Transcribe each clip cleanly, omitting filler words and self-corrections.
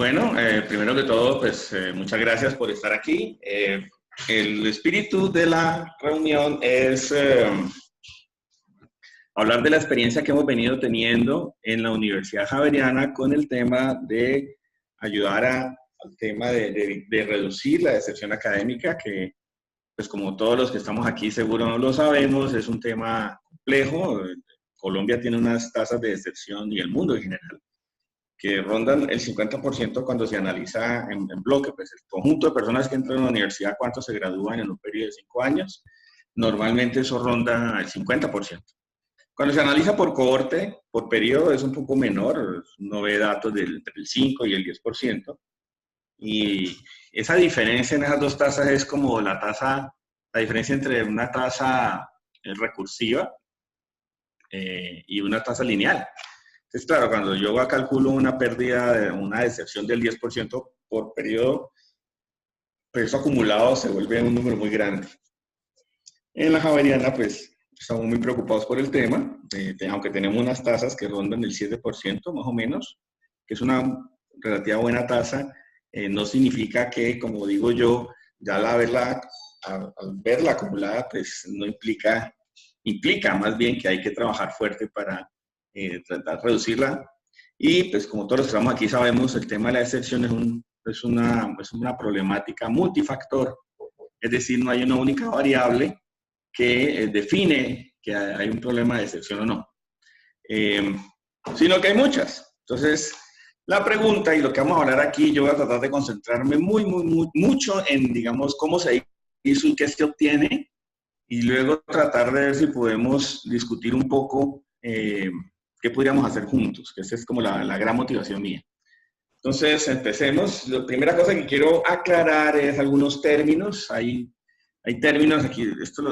Bueno, primero que todo, pues muchas gracias por estar aquí. El espíritu de la reunión es hablar de la experiencia que hemos venido teniendo en la Universidad Javeriana con el tema de ayudar al tema de reducir la deserción académica, que pues como todos los que estamos aquí seguro no lo sabemos, es un tema complejo. Colombia tiene unas tasas de deserción y el mundo en general que rondan el 50% cuando se analiza en bloque, pues el conjunto de personas que entran a la universidad, cuántos se gradúan en un periodo de 5 años, normalmente eso ronda el 50%. Cuando se analiza por cohorte, por periodo, es un poco menor, uno ve datos del 5 y el 10%, y esa diferencia en esas dos tasas es como la diferencia entre una tasa recursiva y una tasa lineal. Entonces, claro, cuando yo calculo una pérdida, una deserción del 10% por periodo, pues eso acumulado se vuelve un número muy grande. En la Javeriana, pues, estamos muy preocupados por el tema, aunque tenemos unas tasas que rondan el 7% más o menos, que es una relativa buena tasa, no significa que, como digo yo, ya al verla acumulada, pues no implica más bien que hay que trabajar fuerte para tratar de reducirla. Y pues como todos los que estamos aquí sabemos, el tema de la deserción es una problemática multifactor, es decir, no hay una única variable que define que hay un problema de deserción o no, sino que hay muchas. Entonces, la pregunta y lo que vamos a hablar aquí, yo voy a tratar de concentrarme mucho en, digamos, cómo se hizo y qué se obtiene, y luego tratar de ver si podemos discutir un poco qué podríamos hacer juntos, que esa es como la gran motivación mía. Entonces, empecemos. La primera cosa que quiero aclarar es algunos términos. Hay términos aquí, esta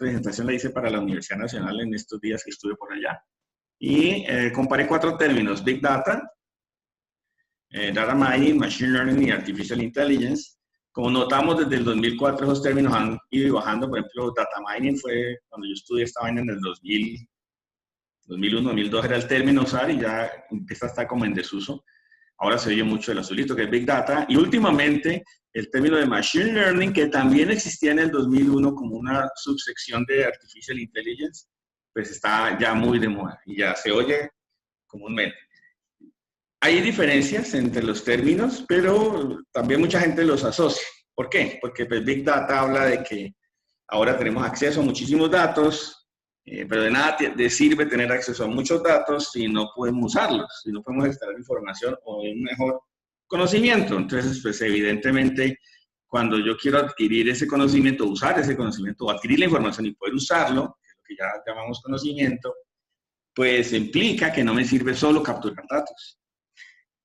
presentación la hice para la Universidad Nacional en estos días que estuve por allá. Y comparé 4 términos: Big Data, Data Mining, Machine Learning y Artificial Intelligence. Como notamos, desde el 2004 esos términos han ido bajando. Por ejemplo, Data Mining fue, cuando yo estudié esta vaina en el 2001, 2002 era el término a usar y ya empieza a estar como en desuso. Ahora se oye mucho el azulito, que es Big Data. Y últimamente, el término de Machine Learning, que también existía en el 2001 como una subsección de Artificial Intelligence, pues está ya muy de moda y ya se oye comúnmente. Hay diferencias entre los términos, pero también mucha gente los asocia. ¿Por qué? Porque pues, Big Data habla de que ahora tenemos acceso a muchísimos datos, pero de nada sirve tener acceso a muchos datos si no podemos usarlos, si no podemos extraer información o un mejor conocimiento. Entonces, pues evidentemente, cuando yo quiero adquirir ese conocimiento, usar ese conocimiento, o adquirir la información y poder usarlo, que es lo que ya llamamos conocimiento, pues implica que no me sirve solo capturar datos.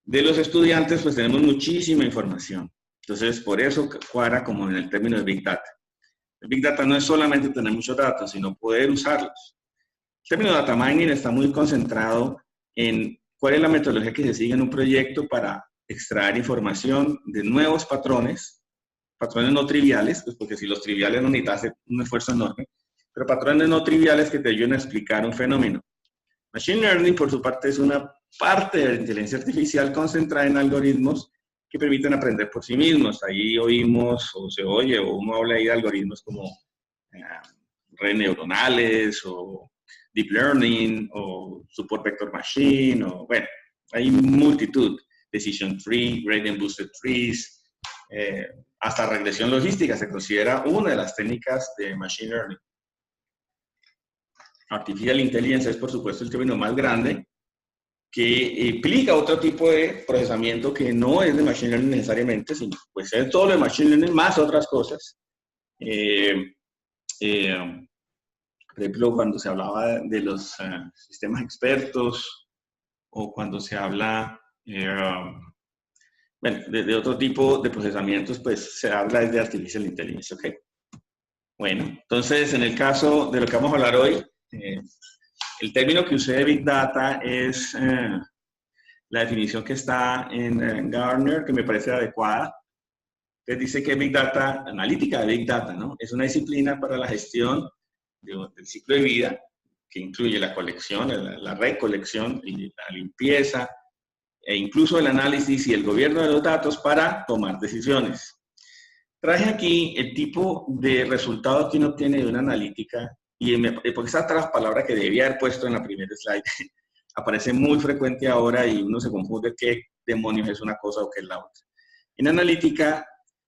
De los estudiantes, pues tenemos muchísima información. Entonces, por eso cuadra como en el término de Big Data. El Big Data no es solamente tener muchos datos, sino poder usarlos. El término Data Mining está muy concentrado en cuál es la metodología que se sigue en un proyecto para extraer información de nuevos patrones no triviales, pues porque si los triviales no necesitan hacer un esfuerzo enorme, pero patrones no triviales que te ayuden a explicar un fenómeno. Machine Learning, por su parte, es una parte de la inteligencia artificial concentrada en algoritmos que permiten aprender por sí mismos. Ahí oímos, o se oye, o uno habla ahí de algoritmos como redes neuronales, o deep learning, o support vector machine, o bueno, hay multitud. Decision tree, gradient boosted trees, hasta regresión logística se considera una de las técnicas de machine learning. Artificial Intelligence es, por supuesto, el término más grande, que implica otro tipo de procesamiento que no es de Machine Learning necesariamente, sino pues es todo lo de Machine Learning más otras cosas. Por ejemplo, cuando se hablaba de los sistemas expertos, o cuando se habla bueno, de otro tipo de procesamientos, pues se habla de Artificial Intelligence, ¿ok? Bueno, entonces, en el caso de lo que vamos a hablar hoy, el término que usé de Big Data es la definición que está en Gartner, que me parece adecuada. Entonces dice que Big Data, analítica de Big Data, ¿no? Es una disciplina para la gestión del ciclo de vida, que incluye la colección, la recolección y la limpieza, e incluso el análisis y el gobierno de los datos para tomar decisiones. Traje aquí el tipo de resultados que uno obtiene de una analítica, porque esa otra palabra que debía haber puesto en la primera slide aparece muy frecuente ahora y uno se confunde qué demonios es una cosa o qué es la otra. En analítica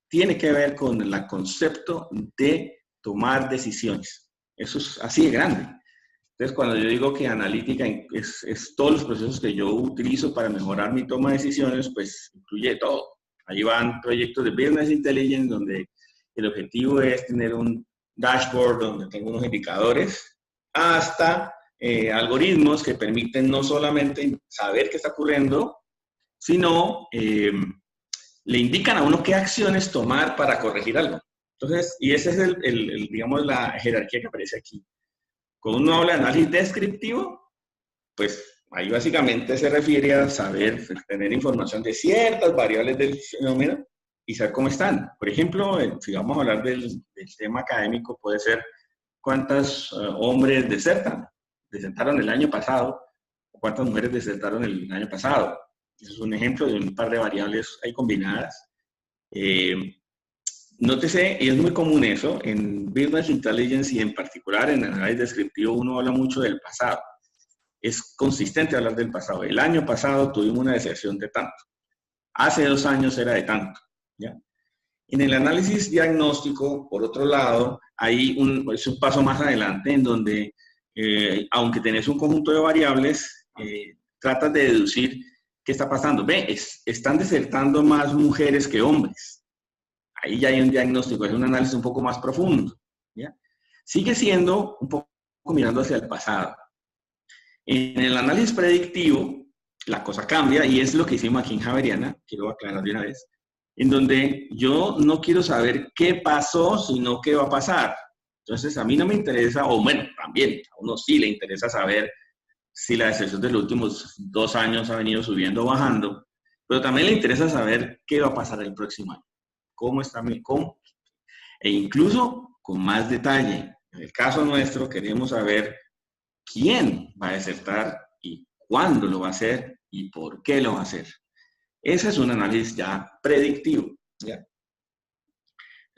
tiene que ver con el concepto de tomar decisiones. Eso es así de grande. Entonces, cuando yo digo que analítica es todos los procesos que yo utilizo para mejorar mi toma de decisiones, pues incluye todo. Ahí van proyectos de Business Intelligence, donde el objetivo es tener un dashboard donde tengo unos indicadores, hasta algoritmos que permiten no solamente saber qué está ocurriendo, sino le indican a uno qué acciones tomar para corregir algo. Entonces, y esa es digamos, la jerarquía que aparece aquí. Cuando uno habla de análisis descriptivo, pues ahí básicamente se refiere a saber, tener información de ciertas variables del fenómeno y saber cómo están. Por ejemplo, si vamos a hablar del tema académico, puede ser cuántos hombres desertaron el año pasado, o cuántas mujeres desertaron el año pasado. Eso es un ejemplo de un par de variables ahí combinadas. Nótese, y es muy común eso, en Business Intelligence y en particular en análisis descriptivo uno habla mucho del pasado. Es consistente hablar del pasado. El año pasado tuvimos una deserción de tanto. Hace 2 años era de tanto. ¿Ya? En el análisis diagnóstico, por otro lado, hay es un paso más adelante en donde, aunque tenés un conjunto de variables, tratas de deducir qué está pasando. Ve, están desertando más mujeres que hombres. Ahí ya hay un diagnóstico, es un análisis un poco más profundo. ¿Ya? Sigue siendo un poco mirando hacia el pasado. En el análisis predictivo, la cosa cambia y es lo que hicimos aquí en Javeriana, quiero aclarar de una vez, en donde yo no quiero saber qué pasó, sino qué va a pasar. Entonces, a mí no me interesa, o bueno, también a uno sí le interesa saber si la deserción de los últimos 2 años ha venido subiendo o bajando, pero también le interesa saber qué va a pasar el próximo año. Cómo está e incluso con más detalle. En el caso nuestro queremos saber quién va a desertar y cuándo lo va a hacer y por qué lo va a hacer. Ese es un análisis ya predictivo. ¿Ya?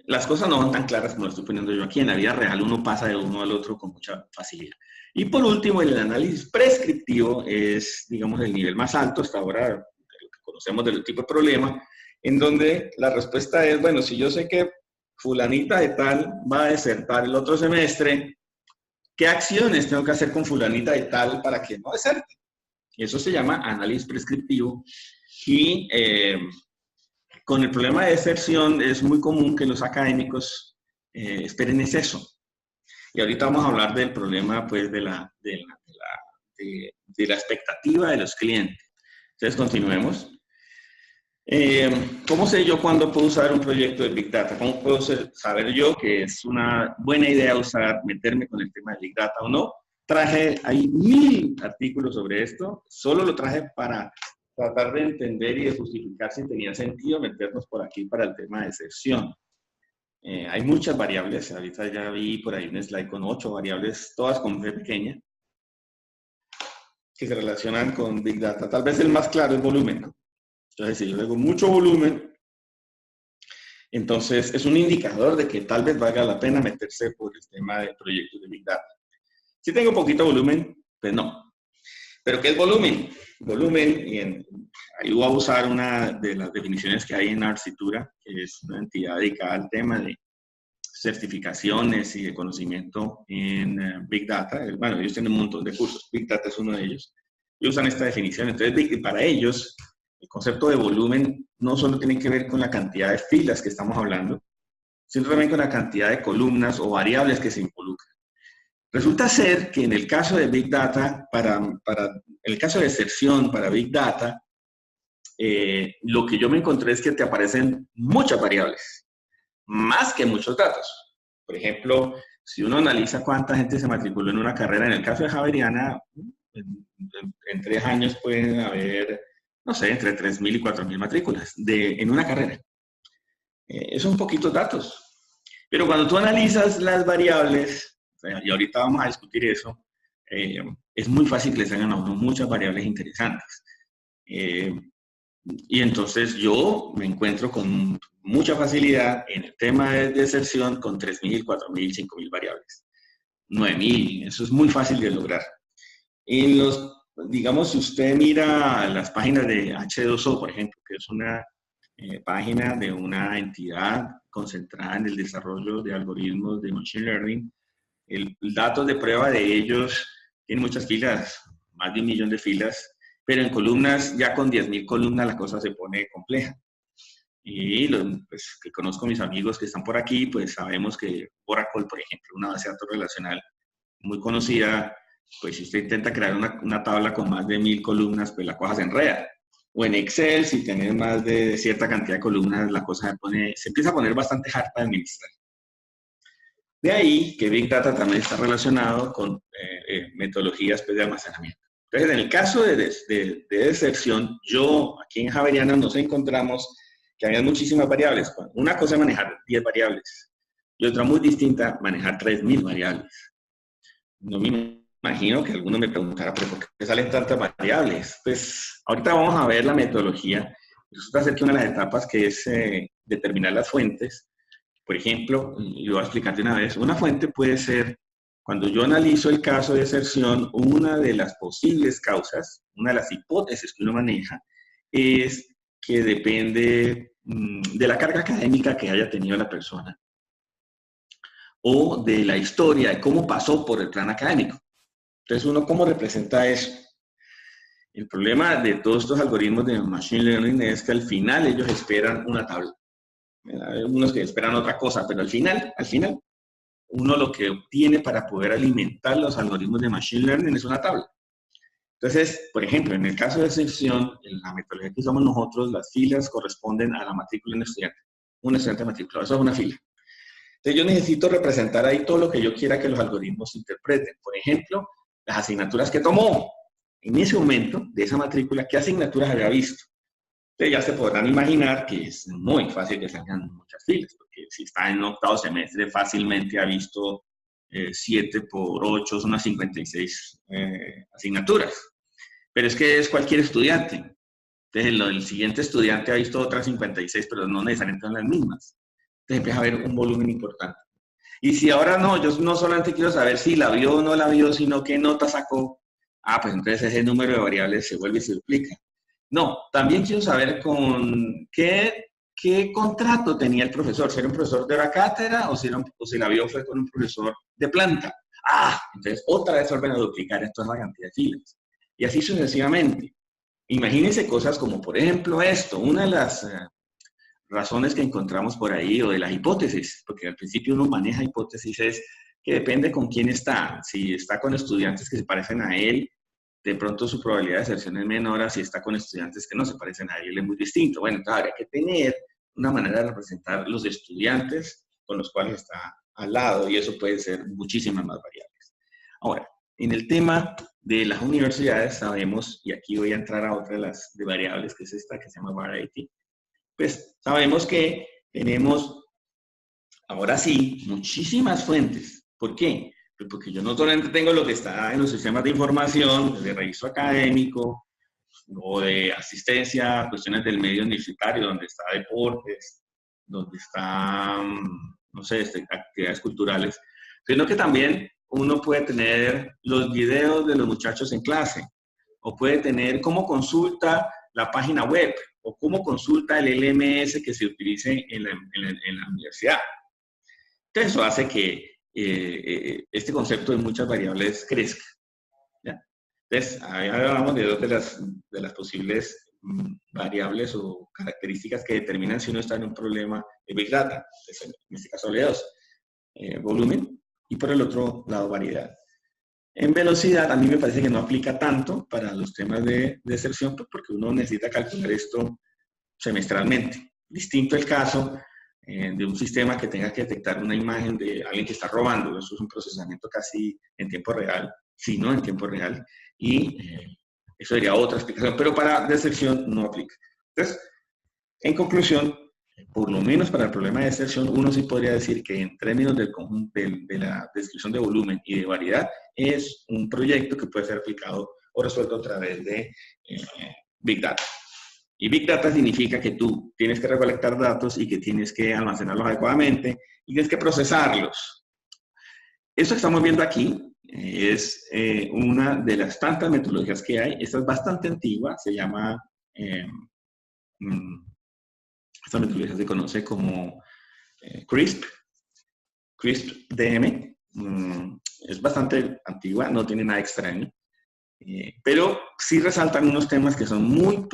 Las cosas no son tan claras como lo estoy poniendo yo aquí. En la vida real uno pasa de uno al otro con mucha facilidad. Y por último, el análisis prescriptivo es, digamos, el nivel más alto hasta ahora de lo que conocemos del tipo de problema, en donde la respuesta es, bueno, si yo sé que fulanita de tal va a desertar el otro semestre, ¿qué acciones tengo que hacer con fulanita de tal para que no deserte? Y eso se llama análisis prescriptivo. Y con el problema de deserción es muy común que los académicos esperen exceso. Y ahorita vamos a hablar del problema, pues, de la expectativa de los clientes. Entonces, continuemos. ¿Cómo sé yo cuándo puedo usar un proyecto de Big Data? ¿Cómo puedo saber yo que es una buena idea meterme con el tema de Big Data o no? Hay 1000 artículos sobre esto, solo lo traje para tratar de entender y de justificar si tenía sentido meternos por aquí para el tema de excepción. Hay muchas variables, ahorita ya vi por ahí un slide con 8 variables, todas con B pequeña, que se relacionan con Big Data. Tal vez el más claro es volumen, ¿no? Entonces, si yo tengo mucho volumen, entonces es un indicador de que tal vez valga la pena meterse por el tema de proyectos de Big Data. Si tengo poquito volumen, pues no. ¿Pero qué es volumen? Volumen, ahí voy a usar una de las definiciones que hay en Arcitura, que es una entidad dedicada al tema de certificaciones y de conocimiento en Big Data. Bueno, ellos tienen un montón de cursos, Big Data es uno de ellos, y usan esta definición. Entonces, para ellos, el concepto de volumen no solo tiene que ver con la cantidad de filas que estamos hablando, sino también con la cantidad de columnas o variables que se involucran. Resulta ser que en el caso de Big Data, el caso de excepción para Big Data, lo que yo me encontré es que te aparecen muchas variables, más que muchos datos. Por ejemplo, si uno analiza cuánta gente se matriculó en una carrera, en el caso de Javeriana, en 3 años pueden haber, no sé, entre 3.000 y 4.000 matrículas en una carrera. Son poquitos datos. Pero cuando tú analizas las variables, y ahorita vamos a discutir eso, es muy fácil que les salgan a uno muchas variables interesantes. Y entonces yo me encuentro con mucha facilidad en el tema de deserción con 3.000, 4.000, 5.000 variables. 9.000, eso es muy fácil de lograr. En los, digamos, si usted mira las páginas de H2O, por ejemplo, que es una página de una entidad concentrada en el desarrollo de algoritmos de Machine Learning, el dato de prueba de ellos tiene muchas filas, más de 1.000.000 de filas, pero en columnas, ya con 10.000 columnas, la cosa se pone compleja. Y pues, que conozco a mis amigos que están por aquí, pues sabemos que Oracle, por ejemplo, una base de datos relacional muy conocida, pues si usted intenta crear una tabla con más de 1.000 columnas, pues la cosa se enreda. O en Excel, si tenés más de cierta cantidad de columnas, la cosa se empieza a poner bastante harta de administrar. De ahí que Big Data también está relacionado con metodologías pues, de almacenamiento. Entonces, en el caso de deserción, aquí en Javeriana nos encontramos que había muchísimas variables. Una cosa es manejar 10 variables y otra muy distinta, manejar 3.000 variables. No me imagino que alguno me preguntará, ¿pero por qué salen tantas variables? Pues ahorita vamos a ver la metodología. Resulta ser que una de las etapas que es determinar las fuentes. Por ejemplo, y lo voy a explicar de una vez, una fuente puede ser, cuando yo analizo el caso de deserción, una de las posibles causas, una de las hipótesis que uno maneja, es que depende de la carga académica que haya tenido la persona o de la historia, de cómo pasó por el plan académico. Entonces, uno, ¿cómo representa eso? El problema de todos estos algoritmos de Machine Learning es que al final ellos esperan una tabla. Hay unos que esperan otra cosa, pero al final, uno lo que obtiene para poder alimentar los algoritmos de Machine Learning es una tabla. Entonces, por ejemplo, en el caso de excepción, en la metodología que usamos nosotros, las filas corresponden a la matrícula de un estudiante. Un estudiante matriculado, eso es una fila. Entonces, yo necesito representar ahí todo lo que yo quiera que los algoritmos interpreten. Por ejemplo, las asignaturas que tomó. En ese momento, de esa matrícula, ¿qué asignaturas había visto? Entonces ya se podrán imaginar que es muy fácil que salgan muchas filas, porque si está en octavo semestre fácilmente ha visto 7 por 8, son unas 56 asignaturas. Pero es que es cualquier estudiante. Entonces el siguiente estudiante ha visto otras 56, pero no necesariamente son las mismas. Entonces empieza a haber un volumen importante. Y si ahora no, yo no solamente quiero saber si la vio o no la vio, sino qué nota sacó, pues entonces ese número de variables se vuelve y se duplica. No, también quiero saber con qué contrato tenía el profesor, si era un profesor de la cátedra o si la vio fue con un profesor de planta. Entonces otra vez vuelven a duplicar esto es la cantidad de filas. Y así sucesivamente. Imagínense cosas como, por ejemplo, esto, una de las razones que encontramos por ahí, o de las hipótesis, porque al principio uno maneja hipótesis, es que depende con quién está. Si está con estudiantes que se parecen a él, de pronto su probabilidad de deserción es menor a si está con estudiantes que no se parecen a él, es muy distinto. Bueno, entonces habría que tener una manera de representar los estudiantes con los cuales está al lado, y eso puede ser muchísimas más variables. Ahora, en el tema de las universidades sabemos, y aquí voy a entrar a otra de las variables, que es esta, que se llama variety, pues sabemos que tenemos, ahora sí, muchísimas fuentes. ¿Por qué? Pues porque yo no solamente tengo lo que está en los sistemas de información, de registro académico, o de asistencia a cuestiones del medio universitario, donde está deportes, donde están, no sé, actividades culturales, sino que también uno puede tener los videos de los muchachos en clase, o puede tener cómo consulta la página web, o cómo consulta el LMS que se utilice en la universidad. Entonces, eso hace que este concepto de muchas variables crezca. ¿Ya? Entonces, ahí hablamos de dos de las posibles variables o características que determinan si uno está en un problema de Big Data. Entonces, en este caso, dos. Volumen y por el otro lado, variedad. En velocidad, a mí me parece que no aplica tanto para los temas de deserción, porque uno necesita calcular esto semestralmente. Distinto el caso de un sistema que tenga que detectar una imagen de alguien que está robando. Eso es un procesamiento casi en tiempo real, si no en tiempo real, y eso sería otra explicación, pero para deserción no aplica. Entonces, en conclusión, por lo menos para el problema de deserción, uno sí podría decir que en términos del conjunto de la descripción de volumen y de variedad, es un proyecto que puede ser aplicado o resuelto a través de Big Data. Y Big Data significa que tú tienes que recolectar datos y que tienes que almacenarlos adecuadamente y tienes que procesarlos. Esto que estamos viendo aquí es una de las tantas metodologías que hay. Esta es bastante antigua, se llama, esta metodología se conoce como CRISP, CRISP-DM. Es bastante antigua, no tiene nada extraño. Pero sí resaltan unos temas que son muy,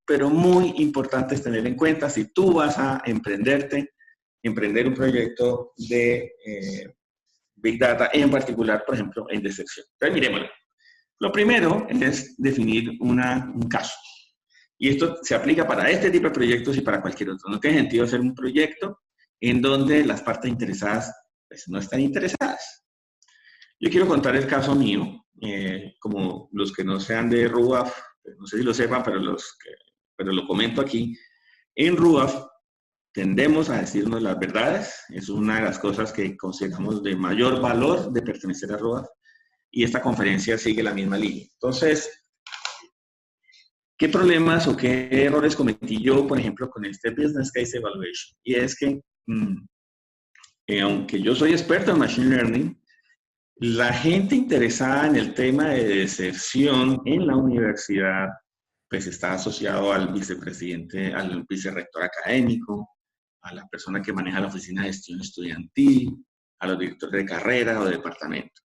pero muy importantes tener en cuenta si tú vas a emprender un proyecto de Big Data, en particular, por ejemplo, en deserción. Entonces, miremoslo. Lo primero es definir un caso. Y esto se aplica para este tipo de proyectos y para cualquier otro. No tiene sentido hacer un proyecto en donde las partes interesadas pues, no están interesadas. Yo quiero contar el caso mío, como los que no sean de RUAF, no sé si lo sepan, pero lo comento aquí. En RUAF tendemos a decirnos las verdades, es una de las cosas que consideramos de mayor valor de pertenecer a RUAF, y esta conferencia sigue la misma línea. Entonces, ¿qué problemas o qué errores cometí yo, por ejemplo, con este Business Case Evaluation? Y es que, aunque yo soy experto en Machine Learning, la gente interesada en el tema de deserción en la universidad, pues está asociado al vicepresidente, al vicerrector académico, a la persona que maneja la oficina de gestión estudiantil, a los directores de carrera o de departamento.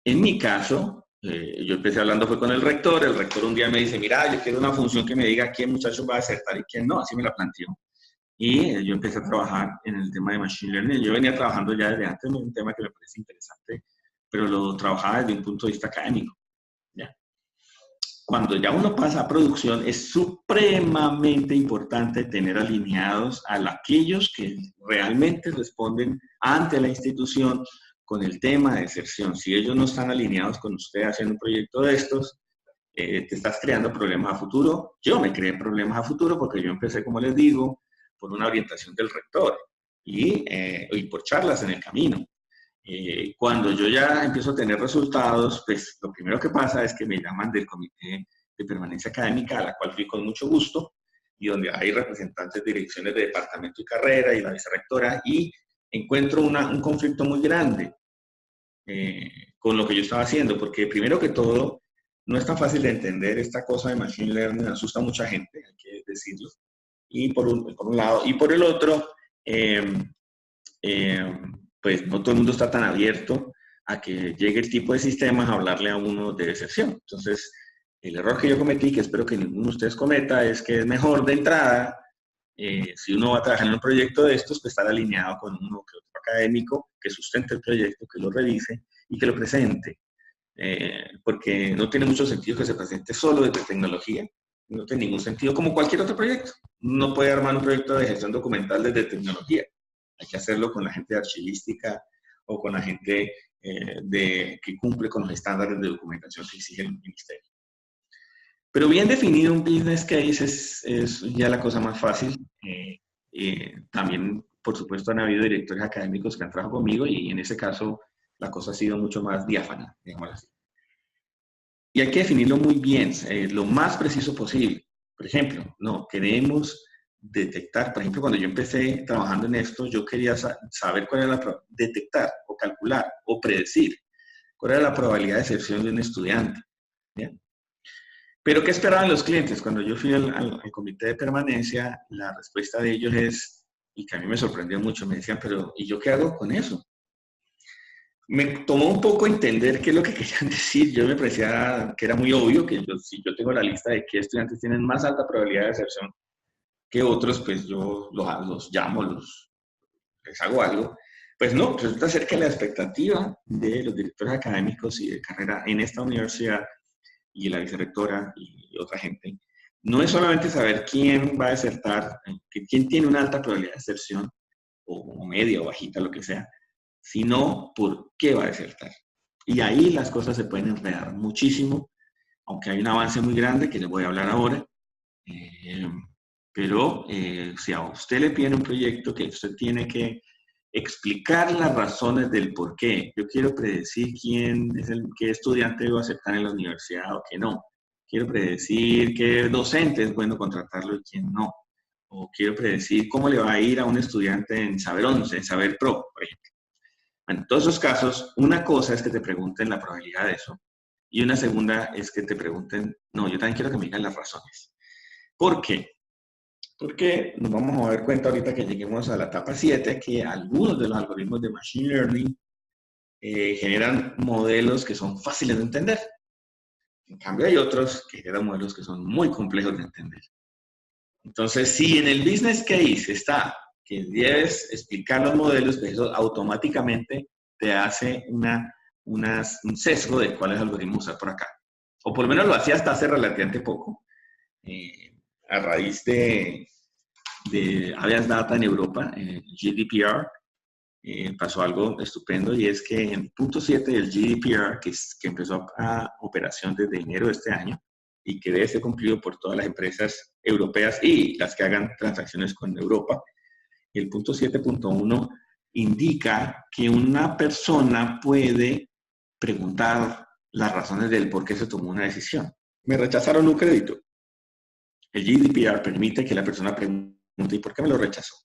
En mi caso, yo empecé hablando fue con el rector un día me dice, mira, yo quiero una función que me diga quién muchacho va a acertar y quién no, así me la planteó. Y yo empecé a trabajar en el tema de Machine Learning. Yo venía trabajando ya desde antes en un tema que me parece interesante, pero lo trabajaba desde un punto de vista académico. ¿Ya? Cuando ya uno pasa a producción, es supremamente importante tener alineados a aquellos que realmente responden ante la institución con el tema de deserción. Si ellos no están alineados con usted haciendo un proyecto de estos, te estás creando problemas a futuro. Yo me creé problemas a futuro porque yo empecé, como les digo, por una orientación del rector y por charlas en el camino. Cuando yo ya empiezo a tener resultados, pues lo primero que pasa es que me llaman del Comité de Permanencia Académica, a la cual fui con mucho gusto, y donde hay representantes de direcciones de departamento y carrera y la vicerrectora, y encuentro un conflicto muy grande con lo que yo estaba haciendo, porque primero que todo, no es tan fácil de entender esta cosa de Machine Learning, asusta a mucha gente, hay que decirlo, y por un lado, y por el otro, pues no todo el mundo está tan abierto a que llegue el tipo de sistemas a hablarle a uno de deserción. Entonces, el error que yo cometí, que espero que ninguno de ustedes cometa, es que es mejor de entrada, si uno va a trabajar en un proyecto de estos, pues estar alineado con uno que otro académico que sustente el proyecto, que lo revise y que lo presente. Porque no tiene mucho sentido que se presente solo desde tecnología, no tiene ningún sentido como cualquier otro proyecto. No puede armar un proyecto de gestión documental desde tecnología. Hay que hacerlo con la gente de archivística o con la gente que cumple con los estándares de documentación que exige el ministerio. Pero bien definido un business case es ya la cosa más fácil. También, por supuesto, han habido directores académicos que han trabajado conmigo y en ese caso la cosa ha sido mucho más diáfana, digamos así. Y hay que definirlo muy bien, lo más preciso posible. Por ejemplo, no, queremos detectar, por ejemplo, cuando yo empecé trabajando en esto, yo quería saber cuál era detectar o calcular o predecir cuál era la probabilidad de deserción de un estudiante. ¿Bien? Pero ¿qué esperaban los clientes? Cuando yo fui al comité de permanencia, la respuesta de ellos es, y que a mí me sorprendió mucho, me decían, pero ¿y yo qué hago con eso? Me tomó un poco entender qué es lo que querían decir. Yo me parecía que era muy obvio que si yo tengo la lista de qué estudiantes tienen más alta probabilidad de deserción que otros, pues yo los llamo, les hago algo. Pues no, resulta ser que la expectativa de los directores académicos y de carrera en esta universidad y la vicerrectora y otra gente, no es solamente saber quién va a desertar, quién tiene una alta probabilidad de deserción, o media o bajita, lo que sea, sino por qué va a desertar. Y ahí las cosas se pueden enredar muchísimo, aunque hay un avance muy grande que les voy a hablar ahora. Pero si a usted le piden un proyecto que usted tiene que explicar las razones del por qué. Yo quiero predecir qué estudiante va a aceptar en la universidad o qué no. quiero predecir qué docente es bueno contratarlo y quién no. O quiero predecir cómo le va a ir a un estudiante en Saber 11, en Saber Pro, por ejemplo. Bueno, en todos esos casos, una cosa es que te pregunten la probabilidad de eso. Y una segunda es que te pregunten, no, yo también quiero que me digan las razones. ¿Por qué? Porque nos vamos a dar cuenta ahorita que lleguemos a la etapa 7, que algunos de los algoritmos de Machine Learning generan modelos que son fáciles de entender. En cambio, hay otros que generan modelos que son muy complejos de entender. Entonces, si en el business case está que debes explicar los modelos, pues eso automáticamente te hace un sesgo de cuáles algoritmos usar por acá. O por lo menos lo hacía hasta hace relativamente poco, a raíz de habeas data en Europa, GDPR, pasó algo estupendo y es que en punto 7 del GDPR, que empezó a operación desde enero de este año y que debe ser cumplido por todas las empresas europeas y las que hagan transacciones con Europa, el punto 7.1 indica que una persona puede preguntar las razones del por qué se tomó una decisión. ¿Me rechazaron un crédito? El GDPR permite que la persona pregunte, ¿y por qué me lo rechazó?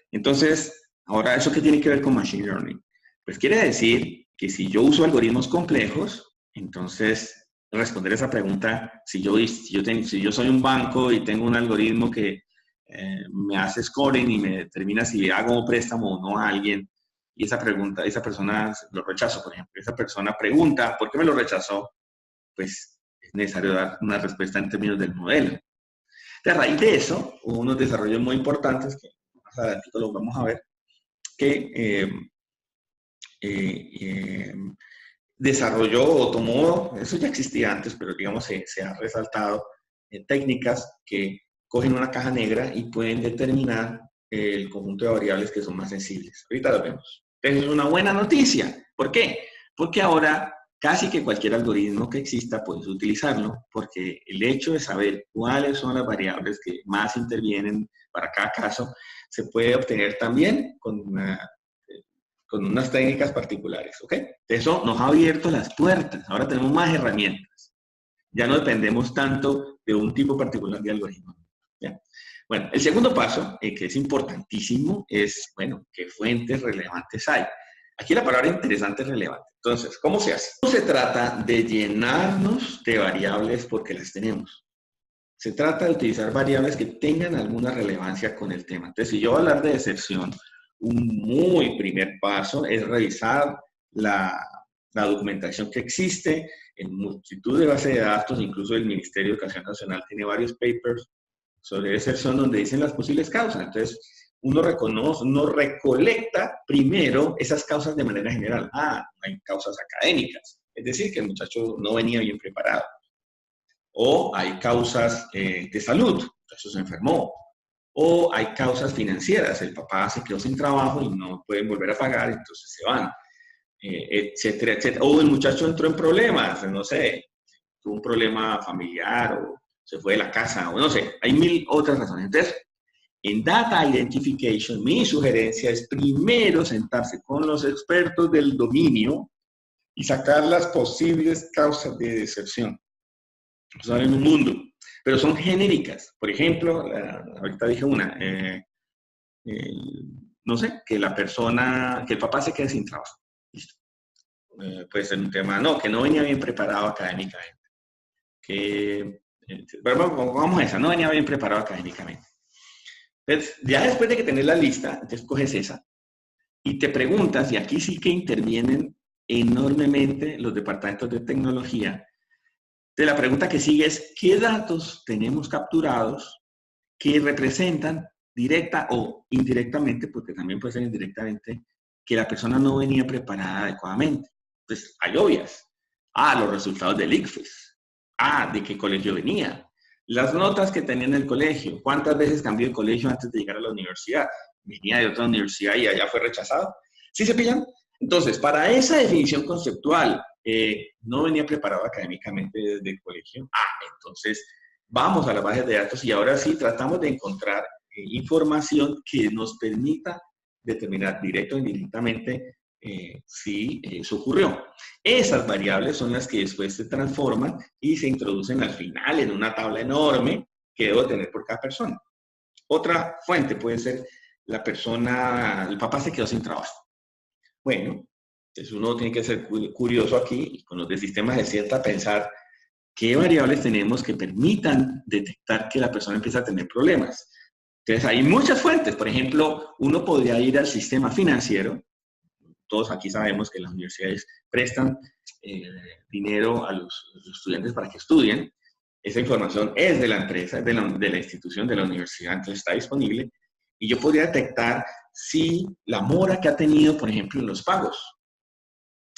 Entonces, ahora, ¿eso qué tiene que ver con Machine Learning? Pues quiere decir que si yo uso algoritmos complejos, entonces responder esa pregunta, si yo soy un banco y tengo un algoritmo que me hace scoring y me determina si hago un préstamo o no a alguien, y esa persona lo rechazo, por ejemplo, esa persona pregunta, ¿por qué me lo rechazó? Pues es necesario dar una respuesta en términos del modelo. De raíz de eso, hubo unos desarrollos muy importantes que más adelante los vamos a ver, que desarrolló o tomó, eso ya existía antes, pero digamos se ha resaltado técnicas que cogen una caja negra y pueden determinar el conjunto de variables que son más sensibles. Ahorita lo vemos. Entonces es una buena noticia. ¿Por qué? Porque ahora casi que cualquier algoritmo que exista puedes utilizarlo, porque el hecho de saber cuáles son las variables que más intervienen para cada caso se puede obtener también con unas técnicas particulares, ¿ok? Eso nos ha abierto las puertas. Ahora tenemos más herramientas. Ya no dependemos tanto de un tipo particular de algoritmo. ¿Ya? Bueno, el segundo paso, que es importantísimo, es, bueno, ¿qué fuentes relevantes hay? Aquí la palabra interesante es relevante. Entonces, ¿cómo se hace? No se trata de llenarnos de variables porque las tenemos. Se trata de utilizar variables que tengan alguna relevancia con el tema. Entonces, si yo voy a hablar de deserción, un muy primer paso es revisar la documentación que existe en multitud de bases de datos, incluso el Ministerio de Educación Nacional tiene varios papers sobre deserción donde dicen las posibles causas. Entonces, uno recolecta primero esas causas de manera general. Hay causas académicas, es decir, que el muchacho no venía bien preparado. O hay causas de salud, eso se enfermó. O hay causas financieras, el papá se quedó sin trabajo y no pueden volver a pagar, entonces se van, etcétera, etcétera. O el muchacho entró en problemas, no sé, tuvo un problema familiar o se fue de la casa, o no sé, hay mil otras razones. Entonces, en Data Identification, mi sugerencia es primero sentarse con los expertos del dominio y sacar las posibles causas de deserción. Son en un mundo, pero son genéricas. Por ejemplo, ahorita dije una, no sé, que el papá se quede sin trabajo. Listo. Puede ser un tema, no, que no venía bien preparado académicamente. Vamos a esa, no venía bien preparado académicamente. Entonces, ya después de que tenés la lista, entonces coges esa y te preguntas, y aquí sí que intervienen enormemente los departamentos de tecnología. Entonces, la pregunta que sigue es, ¿qué datos tenemos capturados que representan directa o indirectamente, porque también puede ser indirectamente, que la persona no venía preparada adecuadamente? Entonces, hay obvias. Los resultados del ICFES. ¿De qué colegio venía? Las notas que tenía en el colegio. ¿Cuántas veces cambió de colegio antes de llegar a la universidad? Venía de otra universidad y allá fue rechazado. ¿Sí se pillan? Entonces, para esa definición conceptual, no venía preparado académicamente desde el colegio. Entonces, vamos a las bases de datos y ahora sí tratamos de encontrar información que nos permita determinar directo o indirectamente si eso ocurrió. Esas variables son las que después se transforman y se introducen al final en una tabla enorme que debo tener por cada persona. Otra fuente puede ser la persona, el papá se quedó sin trabajo. Bueno, entonces uno tiene que ser curioso aquí y con los de sistemas de cierta pensar qué variables tenemos que permitan detectar que la persona empieza a tener problemas. Entonces hay muchas fuentes. Por ejemplo, uno podría ir al sistema financiero. Todos aquí sabemos que las universidades prestan dinero a los estudiantes para que estudien. Esa información es de la empresa, es de la institución, de la universidad, entonces está disponible. Y yo podría detectar si la mora que ha tenido, por ejemplo, en los pagos.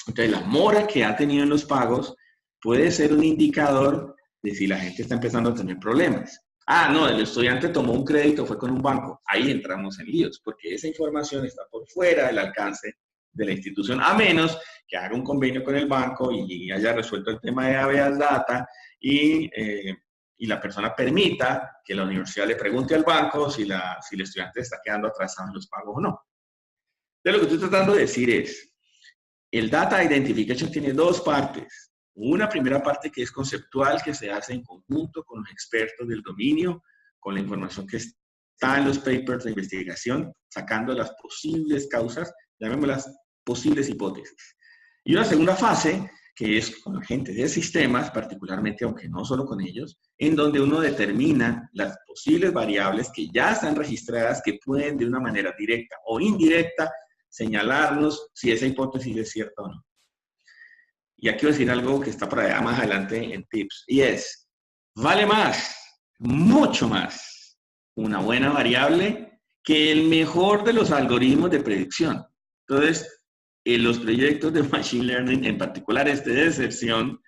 Entonces, la mora que ha tenido en los pagos puede ser un indicador de si la gente está empezando a tener problemas. Ah, no, el estudiante tomó un crédito, fue con un banco. Ahí entramos en líos, porque esa información está por fuera del alcance de la institución, a menos que haga un convenio con el banco y haya resuelto el tema de habeas data y la persona permita que la universidad le pregunte al banco si el estudiante está quedando atrasado en los pagos o no. Entonces, lo que estoy tratando de decir es, el Data Identification tiene dos partes. Una primera parte que es conceptual, que se hace en conjunto con los expertos del dominio, con la información que está en los papers de investigación, sacando las posibles causas, llamémoslas posibles hipótesis. Y una segunda fase, que es con la gente de sistemas, particularmente, aunque no solo con ellos, en donde uno determina las posibles variables que ya están registradas, que pueden de una manera directa o indirecta señalarnos si esa hipótesis es cierta o no. Y aquí voy a decir algo que está por allá más adelante en tips, y es, vale más, mucho más, una buena variable que el mejor de los algoritmos de predicción. Entonces, en los proyectos de Machine Learning, en particular este de excepción,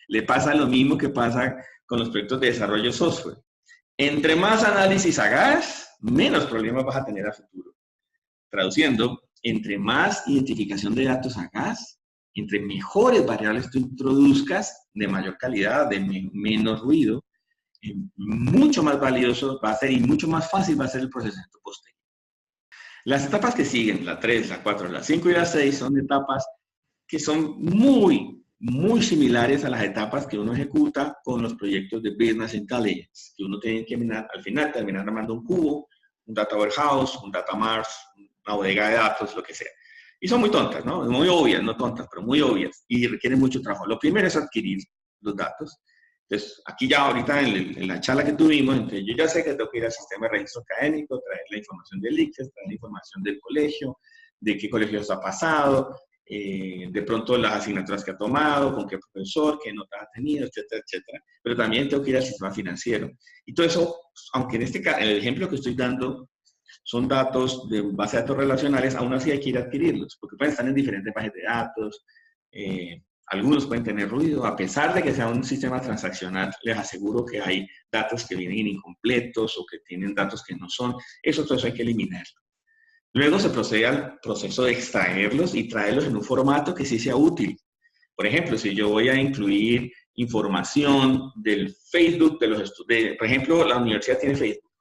le pasa lo mismo que pasa con los proyectos de desarrollo de software. Entre más análisis hagas, menos problemas vas a tener a futuro. Traduciendo, entre más identificación de datos hagas, entre mejores variables tú introduzcas, de mayor calidad, de menos ruido, mucho más valioso va a ser y mucho más fácil va a ser el procesamiento posterior. Las etapas que siguen, la 3, la 4, la 5 y la 6, son etapas que son muy, muy similares a las etapas que uno ejecuta con los proyectos de Business Intelligence, que uno tiene que al final terminar armando un cubo, un data warehouse, un data mart, una bodega de datos, lo que sea. Y son muy tontas, ¿no? Muy obvias, no tontas, pero muy obvias. Y requieren mucho trabajo. Lo primero es adquirir los datos. Entonces, aquí ya ahorita en la charla que tuvimos, entonces yo ya sé que tengo que ir al sistema de registro académico, traer la información del ICFES, traer la información del colegio, de qué colegio está pasado, de pronto las asignaturas que ha tomado, con qué profesor, qué notas ha tenido, etcétera, etcétera. Pero también tengo que ir al sistema financiero. Y todo eso, aunque en este caso, en el ejemplo que estoy dando, son datos de base de datos relacionales, aún así hay que ir a adquirirlos, porque pueden estar en diferentes bases de datos, algunos pueden tener ruido, a pesar de que sea un sistema transaccional, les aseguro que hay datos que vienen incompletos o que tienen datos que no son, todo eso hay que eliminarlo. Luego se procede al proceso de extraerlos y traerlos en un formato que sí sea útil. Por ejemplo, si yo voy a incluir información del Facebook de los estudiantes, por ejemplo, la universidad tiene Facebook,